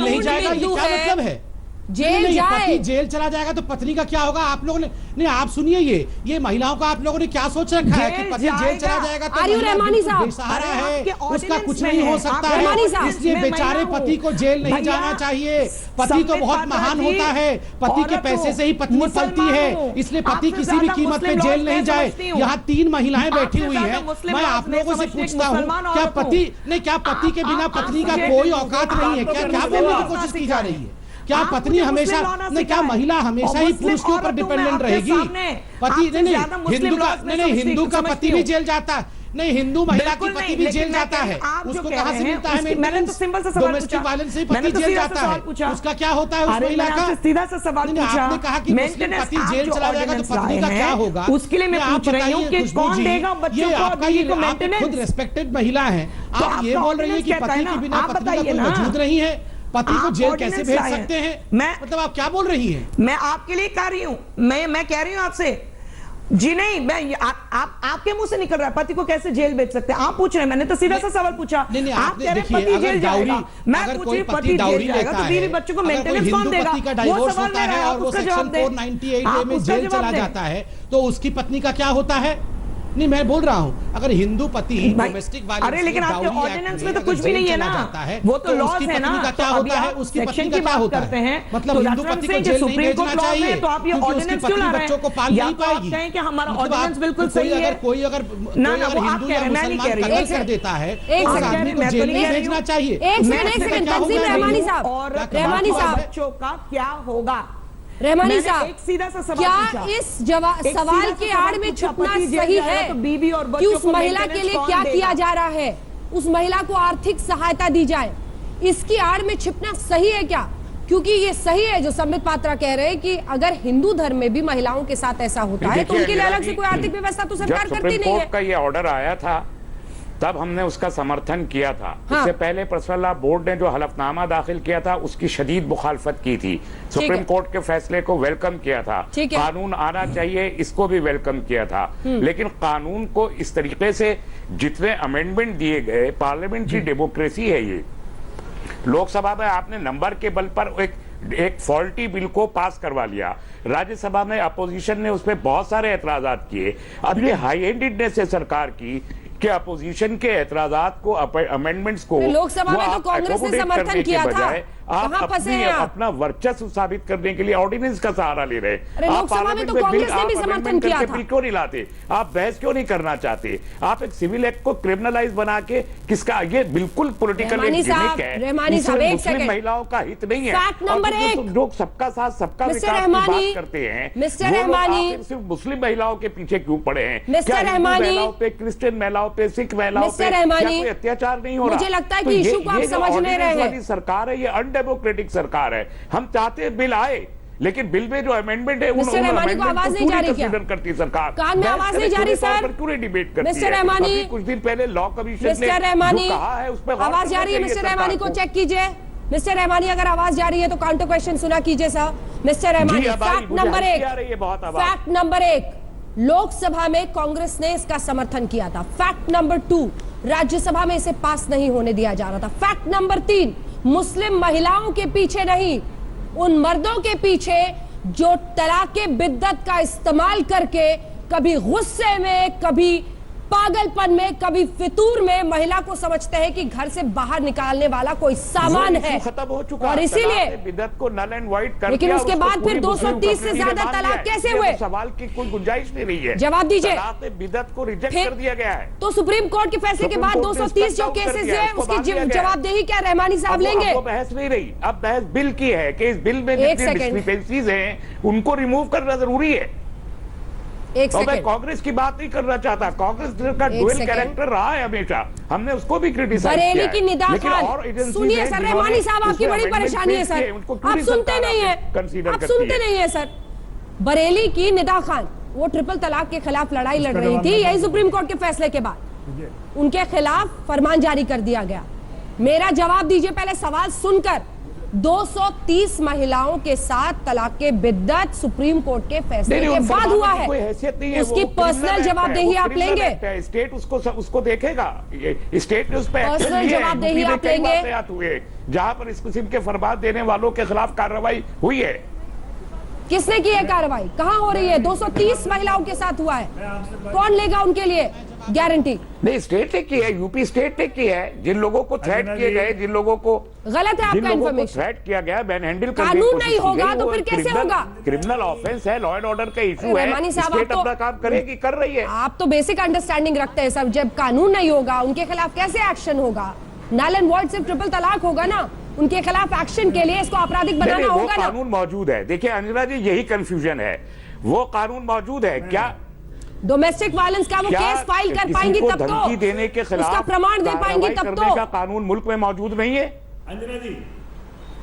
[SPEAKER 8] नहीं जाएगा, ये क्या मतलब है?
[SPEAKER 1] जेल जाए,
[SPEAKER 8] पति जेल चला जाएगा तो पत्नी का क्या होगा? आप लोगों ने नहीं, आप सुनिए, ये महिलाओं का आप लोगों ने क्या सोच रखा है कि पति जेल चला जाएगा तो
[SPEAKER 1] रहमानी साहब
[SPEAKER 8] बेसहारा है, उसका कुछ नहीं हो सकता है, इसलिए बेचारे पति को जेल नहीं जाना चाहिए। पति तो बहुत महान होता है, पति के पैसे से ही पत्नी पलती है, इसलिए पति किसी भी कीमत पे जेल नहीं जाए। यहाँ 3 महिलाएं बैठी हुई हैं, मैं आप लोगों से पूछता हूँ, क्या पति के बिना पत्नी का कोई औकात नहीं है? क्या बोलने की कोशिश की जा रही है? क्या पत्नी हमेशा नहीं, क्या महिला हमेशा ही पुरुष के ऊपर डिपेंडेंट रहेगी? पति नहीं, हिंदू का पति भी जेल जाता है, नहीं हिंदू महिला की पति भी जेल जाता है, उसको कहां से मिलता है?
[SPEAKER 11] मैंने तो सिंपल सा सवाल पूछा,
[SPEAKER 8] डोमेस्टिक वायलेंस से पति जेल जाता है, उसका क्या होता है उस महिला का?
[SPEAKER 11] सीधा सा सवाल पूछा,
[SPEAKER 8] आपने कहा कि मुस्लिम पति जेल चला जाएगा तो पत्नी का क्या होगा?
[SPEAKER 11] उसके लिए मैं पूछ रही हूं कि कौन देगा बच्चों को और बीवी को मेंटेनेंस?
[SPEAKER 8] खुद रेस्पेक्टेड महिला है, आप ये बोल रही है कि पति के बिना पत्नी का कोई वजूद नहीं है, पति को जेल कैसे भेज सकते हैं? मतलब आप क्या बोल रही हैं?
[SPEAKER 11] मैं आपके लिए कह रही हूं, मैं कह रही हूं आपसे जी, नहीं मैं आपके मुंह से निकल रहा है पति को कैसे जेल भेज सकते हैं? आप पूछ रहे हैं, मैंने तो सीधा सा सवाल पूछा। आप कह रहे हैं पति जेल जाएगा, मैं पूछ रही हूं पति जेल जाएगा तो बीवी बच्चों को मेंटेनेंस कौन देगा? वो सवाल मेरा है, उसका जवाब दें।
[SPEAKER 8] 498 में जेल चला जाता है तो उसकी पत्नी का क्या होता है? नहीं, मैं बोल रहा हूँ अगर हिंदू पति डोमेस्टिक वायलेंस,
[SPEAKER 11] अरे लेकिन आपके ऑर्डिनेंस में तो कुछ भी नहीं है ना, वो तो लॉज है ना।
[SPEAKER 8] क्या होता है उसकी पत्नी का क्या होता है? मतलब हिंदू पति को जेल नहीं भेजना चाहिए
[SPEAKER 11] तो आप ये ऑर्डिनेंस क्यों ला रहे हैं?
[SPEAKER 8] बच्चों को पाल नहीं पाएगी।
[SPEAKER 11] कहें कि हमारा ऑर्डिनेंस बिल्कुल सही है,
[SPEAKER 8] कोई अगर हिंदू या मुसलमान कत्ल कर देता है तो उस आदमी को जेल नहीं भेजना चाहिए।
[SPEAKER 1] एक सेकंड तंजीम रहमानी साहब, रहमानी साहब
[SPEAKER 11] बच्चों का क्या होगा?
[SPEAKER 1] रहमानी साहब,
[SPEAKER 11] एक सीधा सा सवाल
[SPEAKER 1] क्या इस सवाल के आड़ में छुपना सही है कि उस महिला के लिए क्या किया जा रहा है? उस महिला को आर्थिक सहायता दी जाए, इसकी आड़ में छिपना सही है क्या? क्योंकि ये सही है जो संबित पात्रा कह रहे हैं कि अगर हिंदू धर्म में भी महिलाओं के साथ ऐसा होता है तो उनके लिए अलग से कोई आर्थिक व्यवस्था तो सरकार करती नहीं है।
[SPEAKER 12] का ये ऑर्डर आया था तब हमने उसका समर्थन किया था। इससे पहले पर्सनल लॉ बोर्ड ने जो हलफनामा दाखिल किया था उसकी शदीद मुखालफत की थी। सुप्रीम कोर्ट के फैसले को वेलकम किया था। कानून आना चाहिए इसको भी वेलकम किया था, लेकिन कानून को इस तरीके से जितने अमेंडमेंट दिए गए, पार्लियामेंट की डेमोक्रेसी है ये, लोकसभा में आपने नंबर के बल पर एक फॉल्टी बिल को पास करवा लिया, राज्यसभा में अपोजिशन ने उस पर बहुत सारे एतराजात किए। अब ये हाई हैंडेडनेस है सरकार की कि अपोजिशन के एतराजात को, अमेंडमेंट्स को
[SPEAKER 1] लोकसभा में तो कांग्रेस ने समर्थन किया था,
[SPEAKER 12] आप अपना वर्चस्व साबित करने के लिए ऑर्डिनेंस का सहारा ले रहे हैं।
[SPEAKER 1] आप पार्लियामेंट में कांग्रेस ने भी समर्थन किया था,
[SPEAKER 12] क्यों नहीं लाते? आप बहस क्यों नहीं करना चाहते? आप एक सिविल एक्ट को क्रिमिनलाइज बना के किसका, ये बिल्कुल पॉलिटिकल गिमिक है, मुस्लिम महिलाओं का हित नहीं है।
[SPEAKER 1] फैक्ट नंबर 1,
[SPEAKER 12] जो सबका साथ सबका विकास की बात करते हैं,
[SPEAKER 1] मिस्टर रहमानी
[SPEAKER 12] सिर्फ मुस्लिम महिलाओं के पीछे क्यों पड़े हैं?
[SPEAKER 1] मिस्टर रहमानी,
[SPEAKER 12] महिलाओं पे, क्रिश्चियन महिलाओं पे, सिख महिलाओं पे कोई अत्याचार नहीं हो रहा?
[SPEAKER 1] मुझे लगता है कि इशू को आप समझ नहीं रहे हैं।
[SPEAKER 12] सरकार है ये, अनडेमोक्रेटिक सरकार है। हम चाहते हैं बिल आए, लेकिन बिल में जो अमेंडमेंट है
[SPEAKER 1] मिस्टर रहमानी को आवाज नहीं जा रही क्या?
[SPEAKER 12] करती सरकार
[SPEAKER 1] कान में आवाज नहीं जा रही सर,
[SPEAKER 12] क्यों नहीं डिबेट करती?
[SPEAKER 1] मिस्टर रहमानी,
[SPEAKER 12] कुछ दिन पहले लॉ कमीशन ने
[SPEAKER 1] कहा
[SPEAKER 12] है उस पर
[SPEAKER 1] आवाज जा रही है। मिस्टर रहमानी को चेक कीजिए। मिस्टर रहमानी अगर आवाज जा रही है तो काउंटर क्वेश्चन सुना कीजिए sir. Mister Rahmani, fact number 1, Lok Sabha में कांग्रेस ने इसका समर्थन किया था। फैक्ट नंबर 2, राज्यसभा में इसे पास नहीं होने दिया जा रहा था। फैक्ट नंबर 3, मुस्लिम महिलाओं के पीछे नहीं, उन मर्दों के पीछे जो तलाक़े बिद्दत का इस्तेमाल करके कभी गुस्से में, कभी पागलपन में, कभी फितूर में महिला को समझते हैं कि घर से बाहर निकालने वाला कोई सामान है,
[SPEAKER 12] खत्म हो चुका
[SPEAKER 1] और इसीलिए
[SPEAKER 12] बिद्दत को नल एंड वाइट कर
[SPEAKER 1] लेकिन उसके बाद फिर 230 से ज्यादा तलाक कैसे हुए?
[SPEAKER 12] सवाल की कोई गुंजाइश नहीं रही है।
[SPEAKER 1] जवाब दीजिए।
[SPEAKER 12] बिद्दत को रिजेक्ट कर दिया गया है
[SPEAKER 1] तो सुप्रीम कोर्ट के फैसले के बाद 230 जो केसेस है उसकी जवाबदेही क्या रहमानी साहब लेंगे?
[SPEAKER 12] बहस नहीं रही, अब बहस बिल की है कि इस बिल में जितनी डिस्क्रिपेंसीज हैं उनको रिमूव करना जरूरी है। तो मैं कांग्रेस की बात नहीं करना चाहता, कांग्रेस का डुअल कैरेक्टर रहा है हमेशा, हमने उसको भी क्रिटिसाइज किया है।
[SPEAKER 1] बरेली की निदा खान, सुनिए सर, रहमानी साहब आपकी बड़ी परेशानी है सर, आप सुनते नहीं है, आप सुनते नहीं है सर। बरेली की निदा खान वो ट्रिपल तलाक के खिलाफ लड़ाई लड़ रही थी, यही सुप्रीम कोर्ट के फैसले के बाद उनके खिलाफ फरमान जारी कर दिया गया। मेरा जवाब दीजिए पहले सवाल सुनकर, 230 महिलाओं के साथ तलाक के बिद्दत सुप्रीम कोर्ट के फैसले के बाद हुआ है, उसकी पर्सनल जवाबदेही आप लेंगे?
[SPEAKER 12] स्टेट उसको देखेगा, स्टेट ने उस पर
[SPEAKER 1] पर्सनल जवाबदेही आप लेंगे?
[SPEAKER 12] जहां पर इस किस्म के फरमान देने वालों के खिलाफ कार्रवाई हुई है,
[SPEAKER 1] किसने की है कार्रवाई, कहां हो रही है? 230 महिलाओं के साथ हुआ है, कौन लेगा उनके लिए गारंटी?
[SPEAKER 12] नहीं, स्टेट ने की है, यूपी स्टेट ने की है। जिन लोगों को थ्रेट किए गए, जिन लोगों को
[SPEAKER 1] गलत है आपका इन्फॉर्मेशन,
[SPEAKER 12] थ्रेट किया गया, मैन हैंडल
[SPEAKER 1] कानून नहीं होगा तो फिर कैसे होगा?
[SPEAKER 12] क्रिमिनल ऑफेंस है, लॉ एंड ऑर्डर का इशू है,
[SPEAKER 1] रहमानी साहब
[SPEAKER 12] स्टेट अपना काम करेगी, कर रही है।
[SPEAKER 1] आप तो बेसिक अंडरस्टैंडिंग रखते हैं सब, जब कानून नहीं होगा उनके खिलाफ कैसे एक्शन होगा? नल एंड वॉइड सिर्फ ट्रिपल तलाक होगा ना, उनके खिलाफ एक्शन के लिए इसको आपराधिक बनाना होगा ना।
[SPEAKER 12] कानून मौजूद है, देखिए अंजना जी, यही कंफ्यूजन है, वो कानून मौजूद है क्या?
[SPEAKER 1] डोमेस्टिक वायलेंस का वो केस फाइल कर पाएंगी तब तो,
[SPEAKER 12] धमकी देने के खिलाफ
[SPEAKER 1] उसका प्रमाण दे पाएंगी तब तो।
[SPEAKER 12] का कानून मुल्क में मौजूद नहीं है।
[SPEAKER 9] अंजना जी,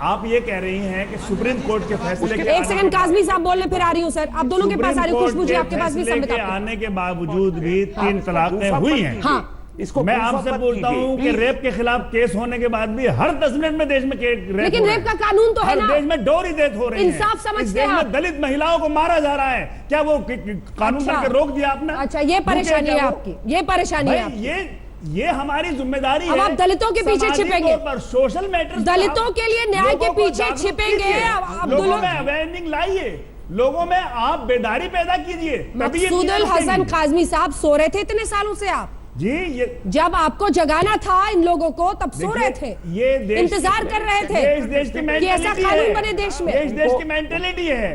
[SPEAKER 9] आप ये कह रही हैं कि सुप्रीम कोर्ट के फैसले के
[SPEAKER 1] एक सेकंड, काज़मी साहब बोलने फिर आ रही हूँ सर, आप दोनों के पास आ रही हूँ, खुशबू जी आपके पास भी संबित
[SPEAKER 9] आने के बावजूद भी 3 तलाकें हुई हैं।
[SPEAKER 1] हाँ,
[SPEAKER 12] इसको
[SPEAKER 9] मैं आपसे बोलता हूं कि रेप के खिलाफ केस होने के बाद भी हर 10 मिनट में देश में
[SPEAKER 1] लेकिन रेप का कानून तो है ना,
[SPEAKER 9] देश में डोरी डेथ हो रही है,
[SPEAKER 1] इंसाफ समझते हैं आप?
[SPEAKER 9] दलित महिलाओं को मारा जा रहा है, क्या वो कानून करके रोक दिया आपने?
[SPEAKER 1] अच्छा, ये परेशानी है आपकी, ये परेशानी है आपकी।
[SPEAKER 9] ये हमारी जिम्मेदारी है।
[SPEAKER 1] अब आप दलितों के पीछे छिपेंगे,
[SPEAKER 9] सोशल मैटर्स,
[SPEAKER 1] दलितों के लिए न्याय के पीछे छिपेंगे,
[SPEAKER 9] लोगों में अवेयरनेस लाइए, लोगों में आप बेदारी पैदा कीजिए।
[SPEAKER 1] मकसूदुल हसन काज़मी साहब सो रहे थे इतने सालों से आप
[SPEAKER 9] जी, ये
[SPEAKER 1] जब आपको जगाना था इन लोगों को तब सो रहे थे,
[SPEAKER 9] ये
[SPEAKER 1] इंतजार कर रहे थे
[SPEAKER 9] देश की
[SPEAKER 1] कि ऐसा कानून बने देश में।
[SPEAKER 9] देश की मेंटेलिटी है,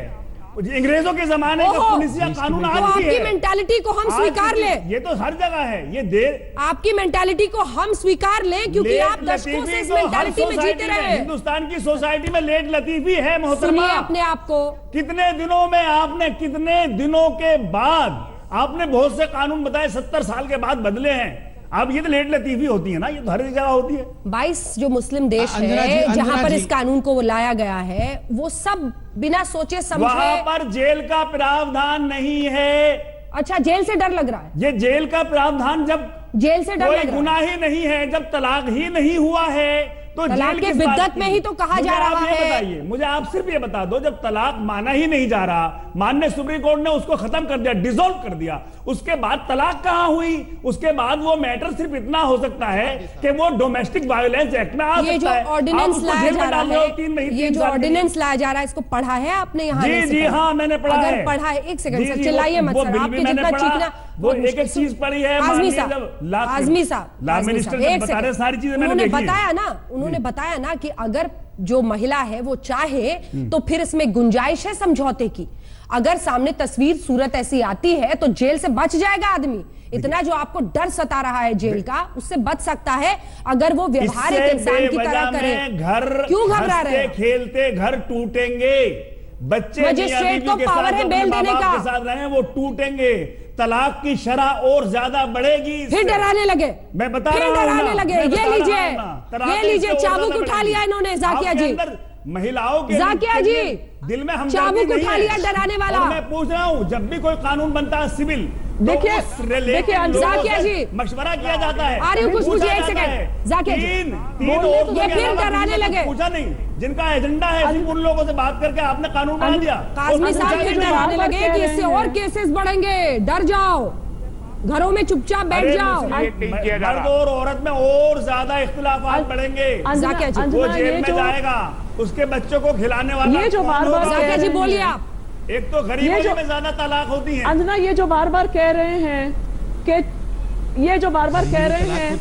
[SPEAKER 9] अंग्रेजों के जमाने का पुलिसिया कानून आज भी है।
[SPEAKER 1] आपकी मेंटालिटी को हम स्वीकार लें,
[SPEAKER 9] ये तो हर जगह है, ये
[SPEAKER 1] आपकी मेंटालिटी को हम स्वीकार लें क्योंकि आप दशकों से इस मेंटालिटी में जीते रहे हैं।
[SPEAKER 9] हिंदुस्तान की सोसाइटी में लेट लतीफी है मोहतरमा।
[SPEAKER 1] अपने आप को
[SPEAKER 9] कितने दिनों में आपने, कितने दिनों के बाद आपने बहुत से कानून बताए 70 साल के बाद बदले हैं। अब ये तो लेट लतीफी होती है ना, ये तो हर जगह होती है।
[SPEAKER 1] 22 जो मुस्लिम देश है जहां पर इस कानून को लाया गया है, वो सब बिना सोचे समझे,
[SPEAKER 9] वहां पर जेल का प्रावधान नहीं है।
[SPEAKER 1] अच्छा, जेल से डर लग रहा है?
[SPEAKER 9] ये जेल का प्रावधान, जब
[SPEAKER 1] जेल से डर लग रहा है,
[SPEAKER 9] गुनाह ही नहीं है, जब तलाक ही नहीं हुआ है तो
[SPEAKER 1] तलाक के बिद्दत में ही तो कहा जा रहा है।
[SPEAKER 9] बताइए मुझे, आप सिर्फ ये बता दो, जब तलाक माना ही नहीं जा रहा, माननीय सुप्रीम कोर्ट ने उसको खत्म कर दिया, डिसॉल्व कर दिया, उसके बाद तलाक कहां हुई? उसके बाद वो मैटर सिर्फ इतना हो सकता है कि वो डोमेस्टिक वायलेंस एक्ट में आ सकता है।
[SPEAKER 1] ये जो ऑर्डिनेंस लाया जा रहा है, ये जो ऑर्डिनेंस लाया जा रहा है, इसको पढ़ा है आपने यहाँ?
[SPEAKER 9] जी हाँ, मैंने पढ़ा है।
[SPEAKER 1] अगर पढ़ा है, एक सेकंड सर, चिल्लाइए मत सर, आपके जितना चीखना
[SPEAKER 9] वो एक एक चीज पढ़ी है।
[SPEAKER 1] आज़मी साहब,
[SPEAKER 9] सारी चीजें
[SPEAKER 1] उन्होंने बताया ना, उन्होंने बताया ना कि अगर जो महिला है वो चाहे तो फिर इसमें गुंजाइश है समझौते की। अगर सामने तस्वीर सूरत ऐसी आती है तो जेल से बच जाएगा आदमी। इतना जो आपको डर सता रहा है जेल का, उससे बच सकता है अगर वो व्यवहार एक इंसान की तरह करे।
[SPEAKER 9] घर
[SPEAKER 1] क्यों घबरा रहे हैं?
[SPEAKER 9] खेलते घर टूटेंगे, बच्चे
[SPEAKER 1] मजिस्ट्रेट को पावर है बेल देने का,
[SPEAKER 9] के साथ रहे वो टूटेंगे, तलाक की शरह और ज्यादा बढ़ेगी।
[SPEAKER 1] फिर डराने लगे,
[SPEAKER 9] मैं बता रहा हूं,
[SPEAKER 1] डराने लगे। ये लीजिए चाबुक उठा लिया इन्होंने, जाकिया जी,
[SPEAKER 9] महिलाओं के
[SPEAKER 1] जाकिया जी
[SPEAKER 9] दिल में हम
[SPEAKER 1] चाबुक उठा लिया डराने वाला।
[SPEAKER 9] मैं पूछ रहा हूँ, जब भी कोई कानून बनता है सिविल,
[SPEAKER 10] देखिए
[SPEAKER 1] जाकिया जी
[SPEAKER 9] मशवरा किया जाता है।
[SPEAKER 1] आ रही हूँ खुशबू जी, एक सेकंड, जाकिया जी ये फिर डराने लगे।
[SPEAKER 9] पूछा नहीं, जिनका एजेंडा है सिर्फ उन लोगों से बात करके आपने कानून बना दिया।
[SPEAKER 1] काज़मी साहब फिर डराने लगे कि इससे और केसेस बढ़ेंगे, डर जाओ, घरों में चुपचाप बैठ जाओ।
[SPEAKER 9] मर्द और औरत में और ज्यादा इख्तिलाफात बढ़ेंगे। वो जेल में जाएगा, उसके बच्चों को खिलाने वाला
[SPEAKER 10] ये जो बार-बार
[SPEAKER 1] जाकिया जी बोलिए आप,
[SPEAKER 9] एक तो गरीबों में ज्यादा तलाक होती है।
[SPEAKER 10] अंजना ये जो बार-बार कह रहे हैं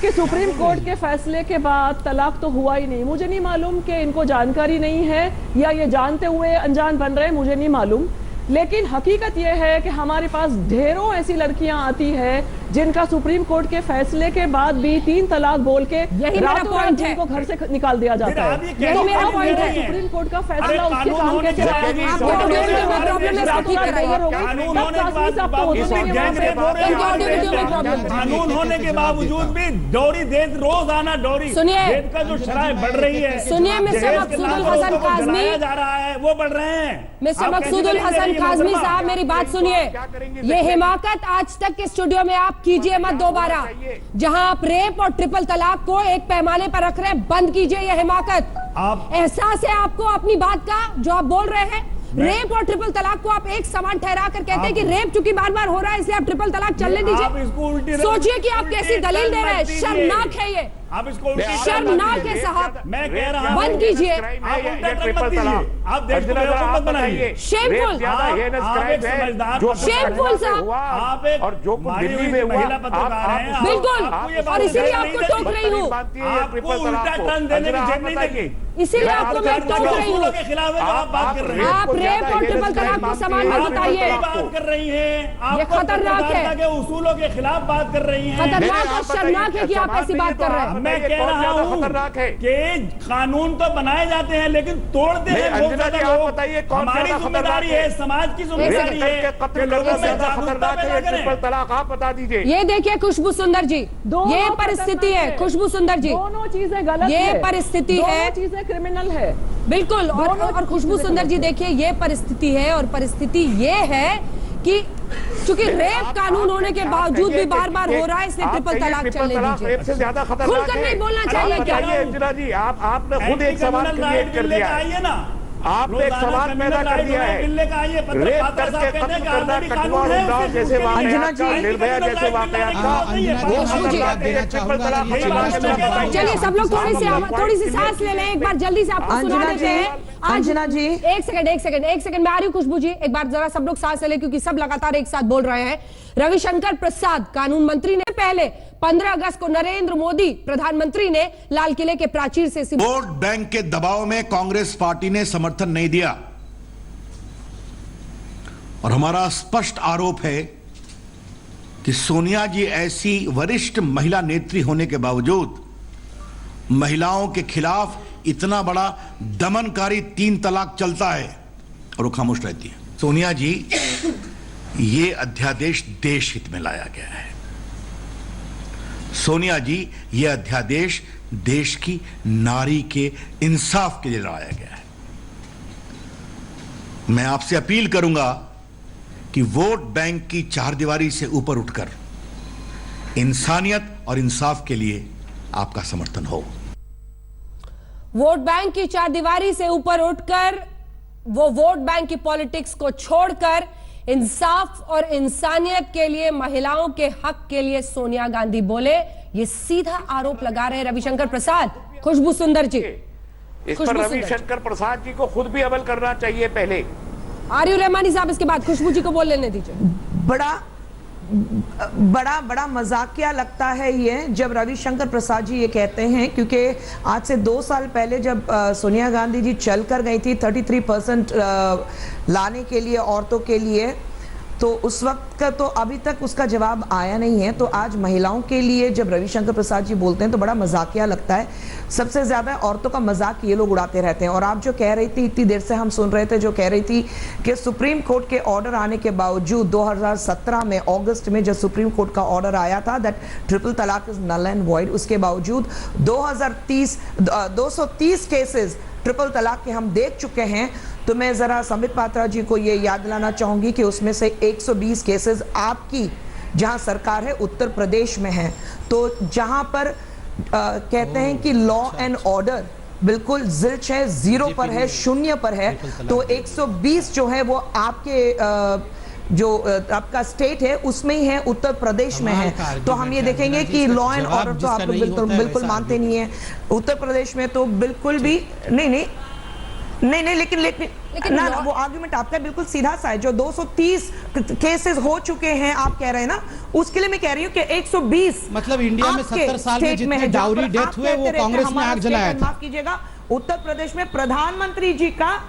[SPEAKER 10] कि सुप्रीम कोर्ट के फैसले के बाद तलाक तो हुआ ही नहीं, मुझे नहीं मालूम कि इनको जानकारी नहीं है या ये जानते हुए अनजान बन रहे हैं, मुझे नहीं मालूम। लेकिन हकीकत यह है कि हमारे पास ढेरों ऐसी लड़कियां आती है जिनका सुप्रीम कोर्ट के फैसले के बाद भी 3 तलाक बोल के रातों रात जिनको घर से निकाल दिया जाता है।
[SPEAKER 1] यही मेरा पॉइंट है।
[SPEAKER 10] सुप्रीम कोर्ट का फैसला उसके काम कैसे
[SPEAKER 9] कानून होने के बावजूद भी डोरी देश रोजाना डोरी का जो शराय बढ़ रही है।
[SPEAKER 1] सुनिए मिस्टर मकसूदुल हसन काज़मी
[SPEAKER 9] जा रहा है वो बढ़ रहे हैं।
[SPEAKER 1] मिस्टर मकसूदुल हसन काज़मी साहब मेरी बात सुनिए। ये हिमाकत आज तक के स्टूडियो में आप कीजिए मत दोबारा। जहां आप रेप और ट्रिपल तलाक को एक पैमाने पर रख रहे हैं, बंद कीजिए ये हिमाकत। एहसास है आपको अपनी बात का जो आप बोल रहे हैं? रेप और ट्रिपल तलाक को आप एक समान ठहरा कर कहते हैं कि रेप चूंकि बार बार हो रहा है इसलिए आप ट्रिपल तलाक चलने दीजिए। सोचिए कि आप कैसी दलील दे रहे हैं। शर्मनाक है ये,
[SPEAKER 9] आप इसको
[SPEAKER 1] शर्मनाक है साहब।
[SPEAKER 9] मैं कह रहा हूं
[SPEAKER 1] बंद कीजिए।
[SPEAKER 9] आप देश को बेवकूफ बनाइए।
[SPEAKER 1] शेमफुल, शेमफुल साहब।
[SPEAKER 9] आप एक और जो दिल्ली में महिला पत्रकार हैं
[SPEAKER 1] बिल्कुल, और इसीलिए आपको टोक रही हूँ।
[SPEAKER 9] आपको उल्टा टर्न देने की जेब नहीं देगी,
[SPEAKER 1] इसीलिए आपको मैं टोक रही हूँ।
[SPEAKER 9] के खिलाफ आप बात कर रहे हैं।
[SPEAKER 1] आप रेप और ट्रिपल तलाक को समान में बताइए।
[SPEAKER 9] बात कर रही हैं,
[SPEAKER 1] ये खतरनाक है।
[SPEAKER 9] के उसूलों के खिलाफ बात कर रही हैं।
[SPEAKER 1] खतरनाक और शर्मनाक है कि आप ऐसी बात कर रहे हैं।
[SPEAKER 9] मैं कह रहा हूँ कि कानून तो बनाए जाते हैं लेकिन तोड़ते हैं बहुत ज्यादा लोग। हमारी जिम्मेदारी है, समाज की जिम्मेदारी है कि लोगों में जागरूकता पैदा करें।
[SPEAKER 12] आप बता दीजिए।
[SPEAKER 1] ये देखिए खुशबू सुंदर जी, ये परिस्थिति है। खुशबू सुंदर जी,
[SPEAKER 10] दोनों चीजें गलत है,
[SPEAKER 1] ये परिस्थिति है,
[SPEAKER 10] दोनों चीजें क्रिमिनल है
[SPEAKER 1] बिल्कुल। और खुशबू सुंदर जी देखिए ये परिस्थिति है, और परिस्थिति ये है कि चूंकि रेप कानून होने के बावजूद भी बार बार हो रहा है इसलिए ट्रिपल तलाक चलने दीजिए।
[SPEAKER 12] रेप से ज्यादा
[SPEAKER 1] खुलकर नहीं बोलना चाहिए क्या?
[SPEAKER 12] अंजना जी आपने खुद एक सवाल क्रिएट कर दिया है। आपने एक सवाल पैदा कर दिया है। रेप करके खत्म करना, कठुआ और उन्नाव जैसे वाकयात का, निर्भया जैसे वाकयात का।
[SPEAKER 1] चलिए सब लोग थोड़ी सी सांस ले लें, एक बार जल्दी से आपको सुना देते हैं।
[SPEAKER 11] अंजना जी
[SPEAKER 1] एक सेकंड मैं आ रही हूँ। खुशबू जी एक बार जरा सब लोग सांस ले लें क्योंकि सब लगातार एक साथ बोल रहे हैं। रविशंकर प्रसाद कानून मंत्री ने पहले 15 अगस्त को नरेंद्र मोदी प्रधानमंत्री ने लाल किले के प्राचीर से
[SPEAKER 2] वोट बैंक के दबाव में कांग्रेस पार्टी ने समर्थन नहीं दिया, और हमारा स्पष्ट आरोप है कि सोनिया जी ऐसी वरिष्ठ महिला नेत्री होने के बावजूद महिलाओं के खिलाफ इतना बड़ा दमनकारी 3 तलाक चलता है और वो खामोश रहती है। सोनिया जी, ये अध्यादेश देश हित में लाया गया है। सोनिया जी, ये अध्यादेश देश की नारी के इंसाफ के लिए लाया गया है। मैं आपसे अपील करूंगा कि वोट बैंक की चारदीवारी से ऊपर उठकर इंसानियत और इंसाफ के लिए आपका समर्थन हो।
[SPEAKER 1] वोट बैंक की चारदीवारी से ऊपर उठकर, वो वोट बैंक की पॉलिटिक्स को छोड़कर इंसाफ और इंसानियत के लिए, महिलाओं के हक के लिए सोनिया गांधी बोले। ये सीधा आरोप लगा रहे हैं रविशंकर प्रसाद। खुशबू सुंदर जी,
[SPEAKER 12] इस पर रविशंकर प्रसाद जी को खुद भी अमल करना चाहिए पहले।
[SPEAKER 1] आरिफ रहमानी साहब इसके बाद खुशबू जी को बोल लेने दीजिए।
[SPEAKER 11] बड़ा मजाकिया लगता है ये जब रविशंकर प्रसाद जी ये कहते हैं, क्योंकि आज से 2 साल पहले जब सोनिया गांधी जी चल कर गई थी 33% लाने के लिए औरतों के लिए, तो उस वक्त का तो अभी तक उसका जवाब आया नहीं है। तो आज महिलाओं के लिए जब रविशंकर प्रसाद जी बोलते हैं तो बड़ा मजाकिया लगता है। सबसे ज्यादा औरतों का मजाक ये लोग उड़ाते रहते हैं। और आप जो कह रही थी, इतनी देर से हम सुन रहे थे, जो कह रही थी कि सुप्रीम कोर्ट के ऑर्डर आने के बावजूद 2017 में अगस्त में जब सुप्रीम कोर्ट का ऑर्डर आया था दैट ट्रिपल तलाक इज नल एंड वॉइड, उसके बावजूद 230 केसेस ट्रिपल तलाक के हम देख चुके हैं। तो मैं जरा संबित पात्रा जी को ये याद दिलाना चाहूंगी कि उसमें से 120 केसेस आपकी जहां सरकार है उत्तर प्रदेश में है। तो जहां पर कहते हैं कि लॉ एंड ऑर्डर बिल्कुल जिल्च है, 0 पर है, 0 पर है, तो 120 जो है वो आपके जो आपका स्टेट है उसमें ही है, उत्तर प्रदेश में है। तो हम ये देखेंगे कि लॉ एंड ऑर्डर तो आप बिल्कुल मानते नहीं है। उत्तर प्रदेश में तो बिल्कुल भी नहीं, लेकिन ना वो आर्गुमेंट आपका बिल्कुल सीधा सा है। जो 230 केसेस हो चुके हैं आप कह रहे हैं ना, उसके लिए मैं कह रही हूँ कि 120
[SPEAKER 8] मतलब इंडिया में 70 साल में जितने डाउरी डेथ हुए वो कांग्रेस ने आग जलाया था।
[SPEAKER 11] माफ कीजिएगा, उत्तर प्रदेश में प्रधानमंत्री जी का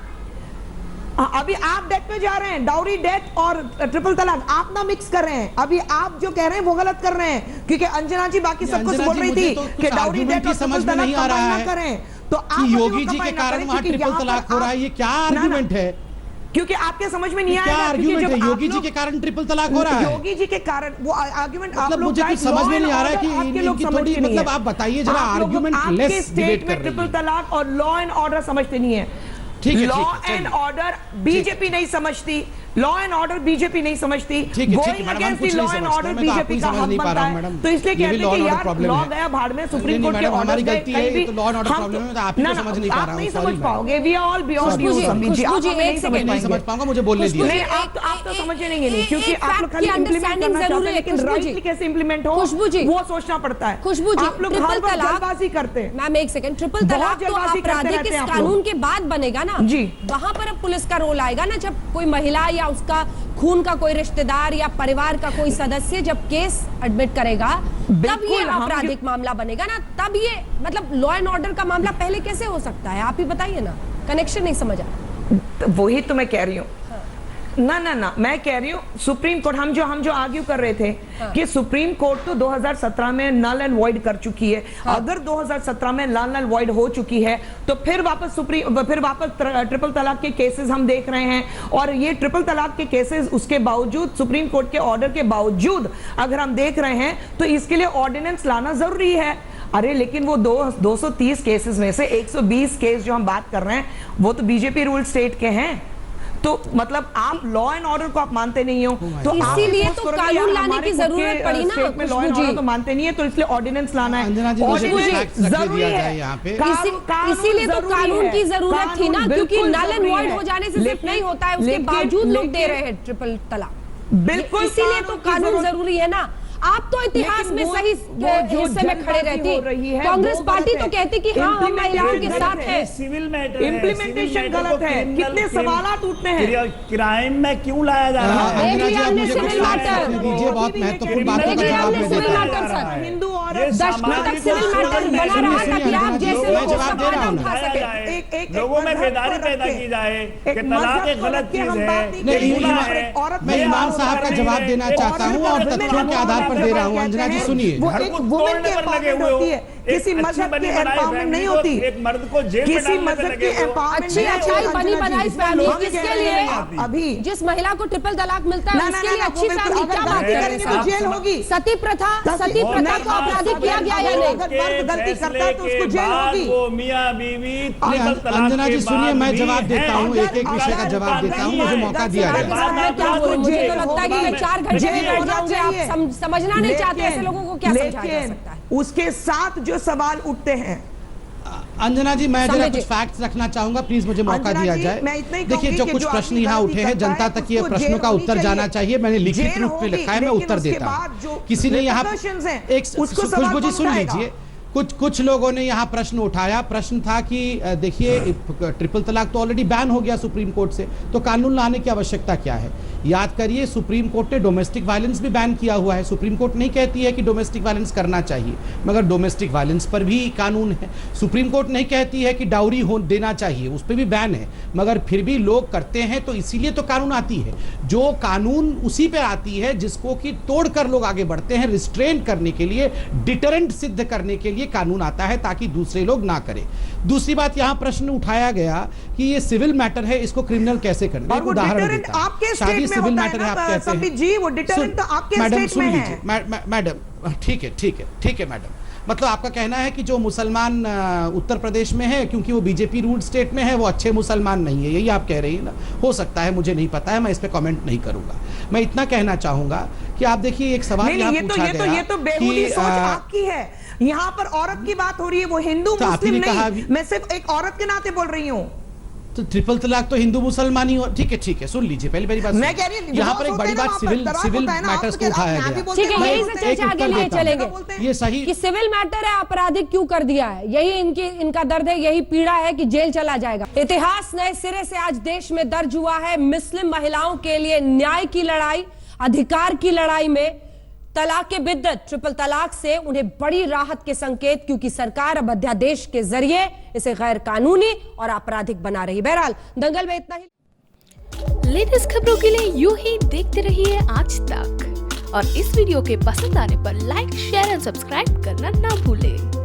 [SPEAKER 11] अभी आप डेथ पे जा रहे हैं, डाउरी डेथ और ट्रिपल तलाक आप ना मिक्स कर रहे हैं। अभी आप जो कह रहे हैं वो गलत कर रहे हैं, क्योंकि अंजना जी बाकी सब कुछ बोल रही थी कि डाउरी डेथ और ट्रिपल तलाक नहीं आ रहा है, तो आप
[SPEAKER 8] योगी जी के कारण वहां ट्रिपल तलाक हो रहा है, ये क्या आर्गुमेंट है?
[SPEAKER 11] क्योंकि आपके समझ में नहीं आया
[SPEAKER 8] क्या आर्गुमेंट है? योगी जी के कारण ट्रिपल तलाक हो रहा है?
[SPEAKER 11] योगी जी के कारण वो आर्गुमेंट आप
[SPEAKER 8] मतलब
[SPEAKER 11] लोग
[SPEAKER 8] मुझे कुछ समझ में नहीं आ रहा है कि
[SPEAKER 11] आपके लोग
[SPEAKER 8] इनकी थोड़ी मतलब आप बताइए जरा आर्गुमेंट लेस डिबेट कर रही
[SPEAKER 11] ट्रिपल तलाक और लॉ एंड ऑर्डर समझते नहीं है। लॉ एंड ऑर्डर बीजेपी नहीं समझती, लॉ एंड ऑर्डर बीजेपी नहीं समझती, going against the law and order BJP का हक बनता है। तो इसलिए कहते हैं कि यार लॉ गया भाड़ में, सुप्रीम कोर्ट के ऑर्डर गए कहीं भी,
[SPEAKER 8] लॉ एंड ऑर्डर प्रॉब्लम है, आप ही को समझ नहीं पा रहा हूं,
[SPEAKER 11] नहीं समझ पाओगे। We are all beyond you Sambit ji, आप नहीं समझ पाऊंगा,
[SPEAKER 8] मुझे बोलने दीजिए।
[SPEAKER 11] नहीं आप तो समझेंगे नहीं, क्योंकि आप लोग खाली इंप्लीमेंट करना चाहते हैं, लेकिन राइटली कैसे इंप्लीमेंट हो वो सोचना पड़ता है।
[SPEAKER 1] खुशबू जी,
[SPEAKER 11] आप लोग हर बार जल्दबाजी करते हैं।
[SPEAKER 1] मैम एक सेकंड, ट्रिपल तलाक तो आपराधिक इस कानून के बाद बनेगा ना
[SPEAKER 11] जी,
[SPEAKER 1] वहां पर अब पुलिस का रोल आएगा ना, जब कोई महिला या उसका खून का कोई रिश्तेदार या परिवार का कोई सदस्य जब केस एडमिट करेगा तब ये आपराधिक मामला बनेगा ना, तब ये मतलब लॉ एंड ऑर्डर का मामला पहले कैसे हो सकता है? आप ही बताइए ना, कनेक्शन नहीं समझा।
[SPEAKER 11] वही तो मैं कह रही हूँ। ना मैं कह रही हूँ सुप्रीम कोर्ट, हम जो आर्ग्यू कर रहे थे कि सुप्रीम कोर्ट तो 2017 में नल एंड वॉइड कर चुकी है। अगर 2017 में नल एंड वॉइड हो चुकी है तो फिर वापस ट्रिपल तलाक के केसेस हम देख रहे हैं, और ये ट्रिपल तलाक के केसेस उसके बावजूद, सुप्रीम कोर्ट के ऑर्डर के बावजूद अगर हम देख रहे हैं तो इसके लिए ऑर्डिनेंस लाना जरूरी है। अरे लेकिन वो 230 केसेस में से 120 केस जो हम बात कर रहे हैं वो तो बीजेपी रूल स्टेट के हैं, तो मतलब आप लॉ एंड ऑर्डर को आप मानते नहीं हो, तो
[SPEAKER 1] इसीलिए तो कानून लाने की जरूरत पड़ी ना।
[SPEAKER 11] स्टेट में लॉ एंड ऑर्डर तो मानते नहीं है, तो इसलिए ऑर्डिनेंस लाना है,
[SPEAKER 1] जरूरी है यहाँ पे। इसीलिए तो कानून की जरूरत थी ना, क्योंकि नल एंड वॉइड हो जाने से सिर्फ नहीं होता है, उसके बावजूद लोग दे रहे हैं ट्रिपल तलाक।
[SPEAKER 11] बिल्कुल,
[SPEAKER 1] इसीलिए तो कानून जरूरी है ना। आप तो इतिहास में सही हिस्से में खड़े रहती, कांग्रेस पार्टी तो कहती कि हाँ हम महिलाओं के साथ है।
[SPEAKER 9] सिविल मैटर
[SPEAKER 11] इम्प्लीमेंटेशन गलत है, कितने सवाल उठते हैं,
[SPEAKER 9] क्राइम में क्यों लाया जा रहा है?
[SPEAKER 8] बहुत महत्वपूर्ण बात है।
[SPEAKER 11] हिंदू और
[SPEAKER 1] दशकों तक सिविल मैटर बना रहा था कि आप जैसे लोगों का फायदा उठा सके,
[SPEAKER 9] लोगों में बेदारी पैदा की जाए कि तलाक एक गलत चीज है।
[SPEAKER 8] मैं इमाम साहब का जवाब देना चाहता हूँ और तथ्यों के आधार दे रहा हूं। अंजना जी सुनिए,
[SPEAKER 11] वो एक वुमेन के एम्पावरमेंट होती है, किसी मजहब की एम्पावरमेंट नहीं होती,
[SPEAKER 9] एक मर्द को जेल में
[SPEAKER 11] किसी मजहब की एम्पावरमेंट।
[SPEAKER 1] अच्छी अच्छाई बनी बनाई फैमिली किसके लिए?
[SPEAKER 11] अभी
[SPEAKER 1] जिस महिला को ट्रिपल तलाक मिलता है उसके लिए अच्छी फैमिली, क्या बात कर रहे हैं?
[SPEAKER 11] जेल होगी।
[SPEAKER 1] सती प्रथा को आपराधिक किया गया या नहीं?
[SPEAKER 11] अगर मर्द गलती करता है तो उसको जेल होगी।
[SPEAKER 9] मियां बीवी
[SPEAKER 8] अंजना जी सुनिए, मैं जवाब देता हूँ, एक एक विषय का जवाब देता हूँ, मुझे मौका दिया जाए।
[SPEAKER 1] मुझे तो लगता है कि मैं 4 घंटे में बैठ जाऊंगी, आप समझना नहीं चाहते, ऐसे लोगों को क्या समझाया जा सकता है?
[SPEAKER 11] उसके साथ जो सवाल उठते हैं,
[SPEAKER 8] अंजना जी मैं जरा कुछ फैक्ट्स रखना चाहूंगा, प्लीज मुझे मौका दिया जाए। देखिए जो कुछ प्रश्न यहाँ उठे हैं, जनता तक ये प्रश्नों का उत्तर जाना चाहिए। मैंने लिखित रूप में लिखा है, मैं उत्तर देता हूँ। किसी ने यहाँ एक खुशबू जी सुन लीजिए, कुछ लोगों ने यहाँ प्रश्न उठाया। प्रश्न था कि देखिए ट्रिपल तलाक तो ऑलरेडी बैन हो गया सुप्रीम कोर्ट से, तो कानून लाने की आवश्यकता क्या है? याद करिए सुप्रीम कोर्ट ने डोमेस्टिक वायलेंस भी बैन किया हुआ है। सुप्रीम कोर्ट नहीं कहती है कि डोमेस्टिक वायलेंस करना चाहिए, मगर डोमेस्टिक वायलेंस पर भी कानून है। सुप्रीम कोर्ट नहीं कहती है कि डाउरी हो देना चाहिए, उस पर भी बैन है, मगर फिर भी लोग करते हैं, तो इसीलिए तो कानून आती है। जो कानून उसी पे आती है जिसको कि तोड़कर लोग आगे बढ़ते हैं, रिस्ट्रेन करने के लिए, डिटरेंट सिद्ध करने के लिए कानून आता है, ताकि दूसरे लोग ना करें। दूसरी बात, यहाँ प्रश्न उठाया गया कि ये सिविल मैटर है, इसको क्रिमिनल कैसे करना? एक उदाहरण देता हूं, शादी सिविल मैटर है आप कहते हैं
[SPEAKER 11] जी, वो डिटरेंट तो आपके स्टेट में है।
[SPEAKER 8] मैडम ठीक है मैडम, मतलब आपका कहना है कि जो मुसलमान उत्तर प्रदेश में है, क्योंकि वो बीजेपी रूल स्टेट में है, वो अच्छे मुसलमान नहीं है, यही आप कह रही हैं ना? हो सकता है, मुझे नहीं पता है, मैं इस पे कमेंट नहीं करूंगा। मैं इतना कहना चाहूंगा कि आप देखिए एक सवाल यहाँ पूछा गया,
[SPEAKER 11] ये तो बेहुदी सोच आपकी है। यहाँ पर औरत की बात हो रही है, वो हिंदू मुस्लिम नहीं, मैं सिर्फ एक औरत के नाते बोल रही हूँ।
[SPEAKER 8] तो ट्रिपल तलाक तो हिंदू मुसलमान ही हो। ठीक है, सुन लीजिए, पहली बात
[SPEAKER 11] मैं कह रही हूं,
[SPEAKER 8] यहाँ पर एक बड़ी बात सिविल मैटर्स को उठाया गया।
[SPEAKER 1] ठीक है, यही से चर्चा आगे लिए चलेंगे।
[SPEAKER 8] ये सही
[SPEAKER 1] कि सिविल मैटर है, आपराधिक क्यों कर दिया है, यही इनका दर्द है, यही पीड़ा है कि जेल चला जाएगा। इतिहास नए सिरे से आज देश में दर्ज हुआ है। मुस्लिम महिलाओं के लिए न्याय की लड़ाई, अधिकार की लड़ाई में तलाक के बिद्दत, ट्रिपल तलाक से उन्हें बड़ी राहत के संकेत, क्योंकि सरकार अब अध्यादेश के जरिए इसे गैर कानूनी और आपराधिक बना रही। बहरहाल दंगल में इतना ही।
[SPEAKER 13] लेटेस्ट खबरों के लिए यूं ही देखते रहिए आज तक और इस वीडियो के पसंद आने पर लाइक, शेयर और सब्सक्राइब करना ना भूलें।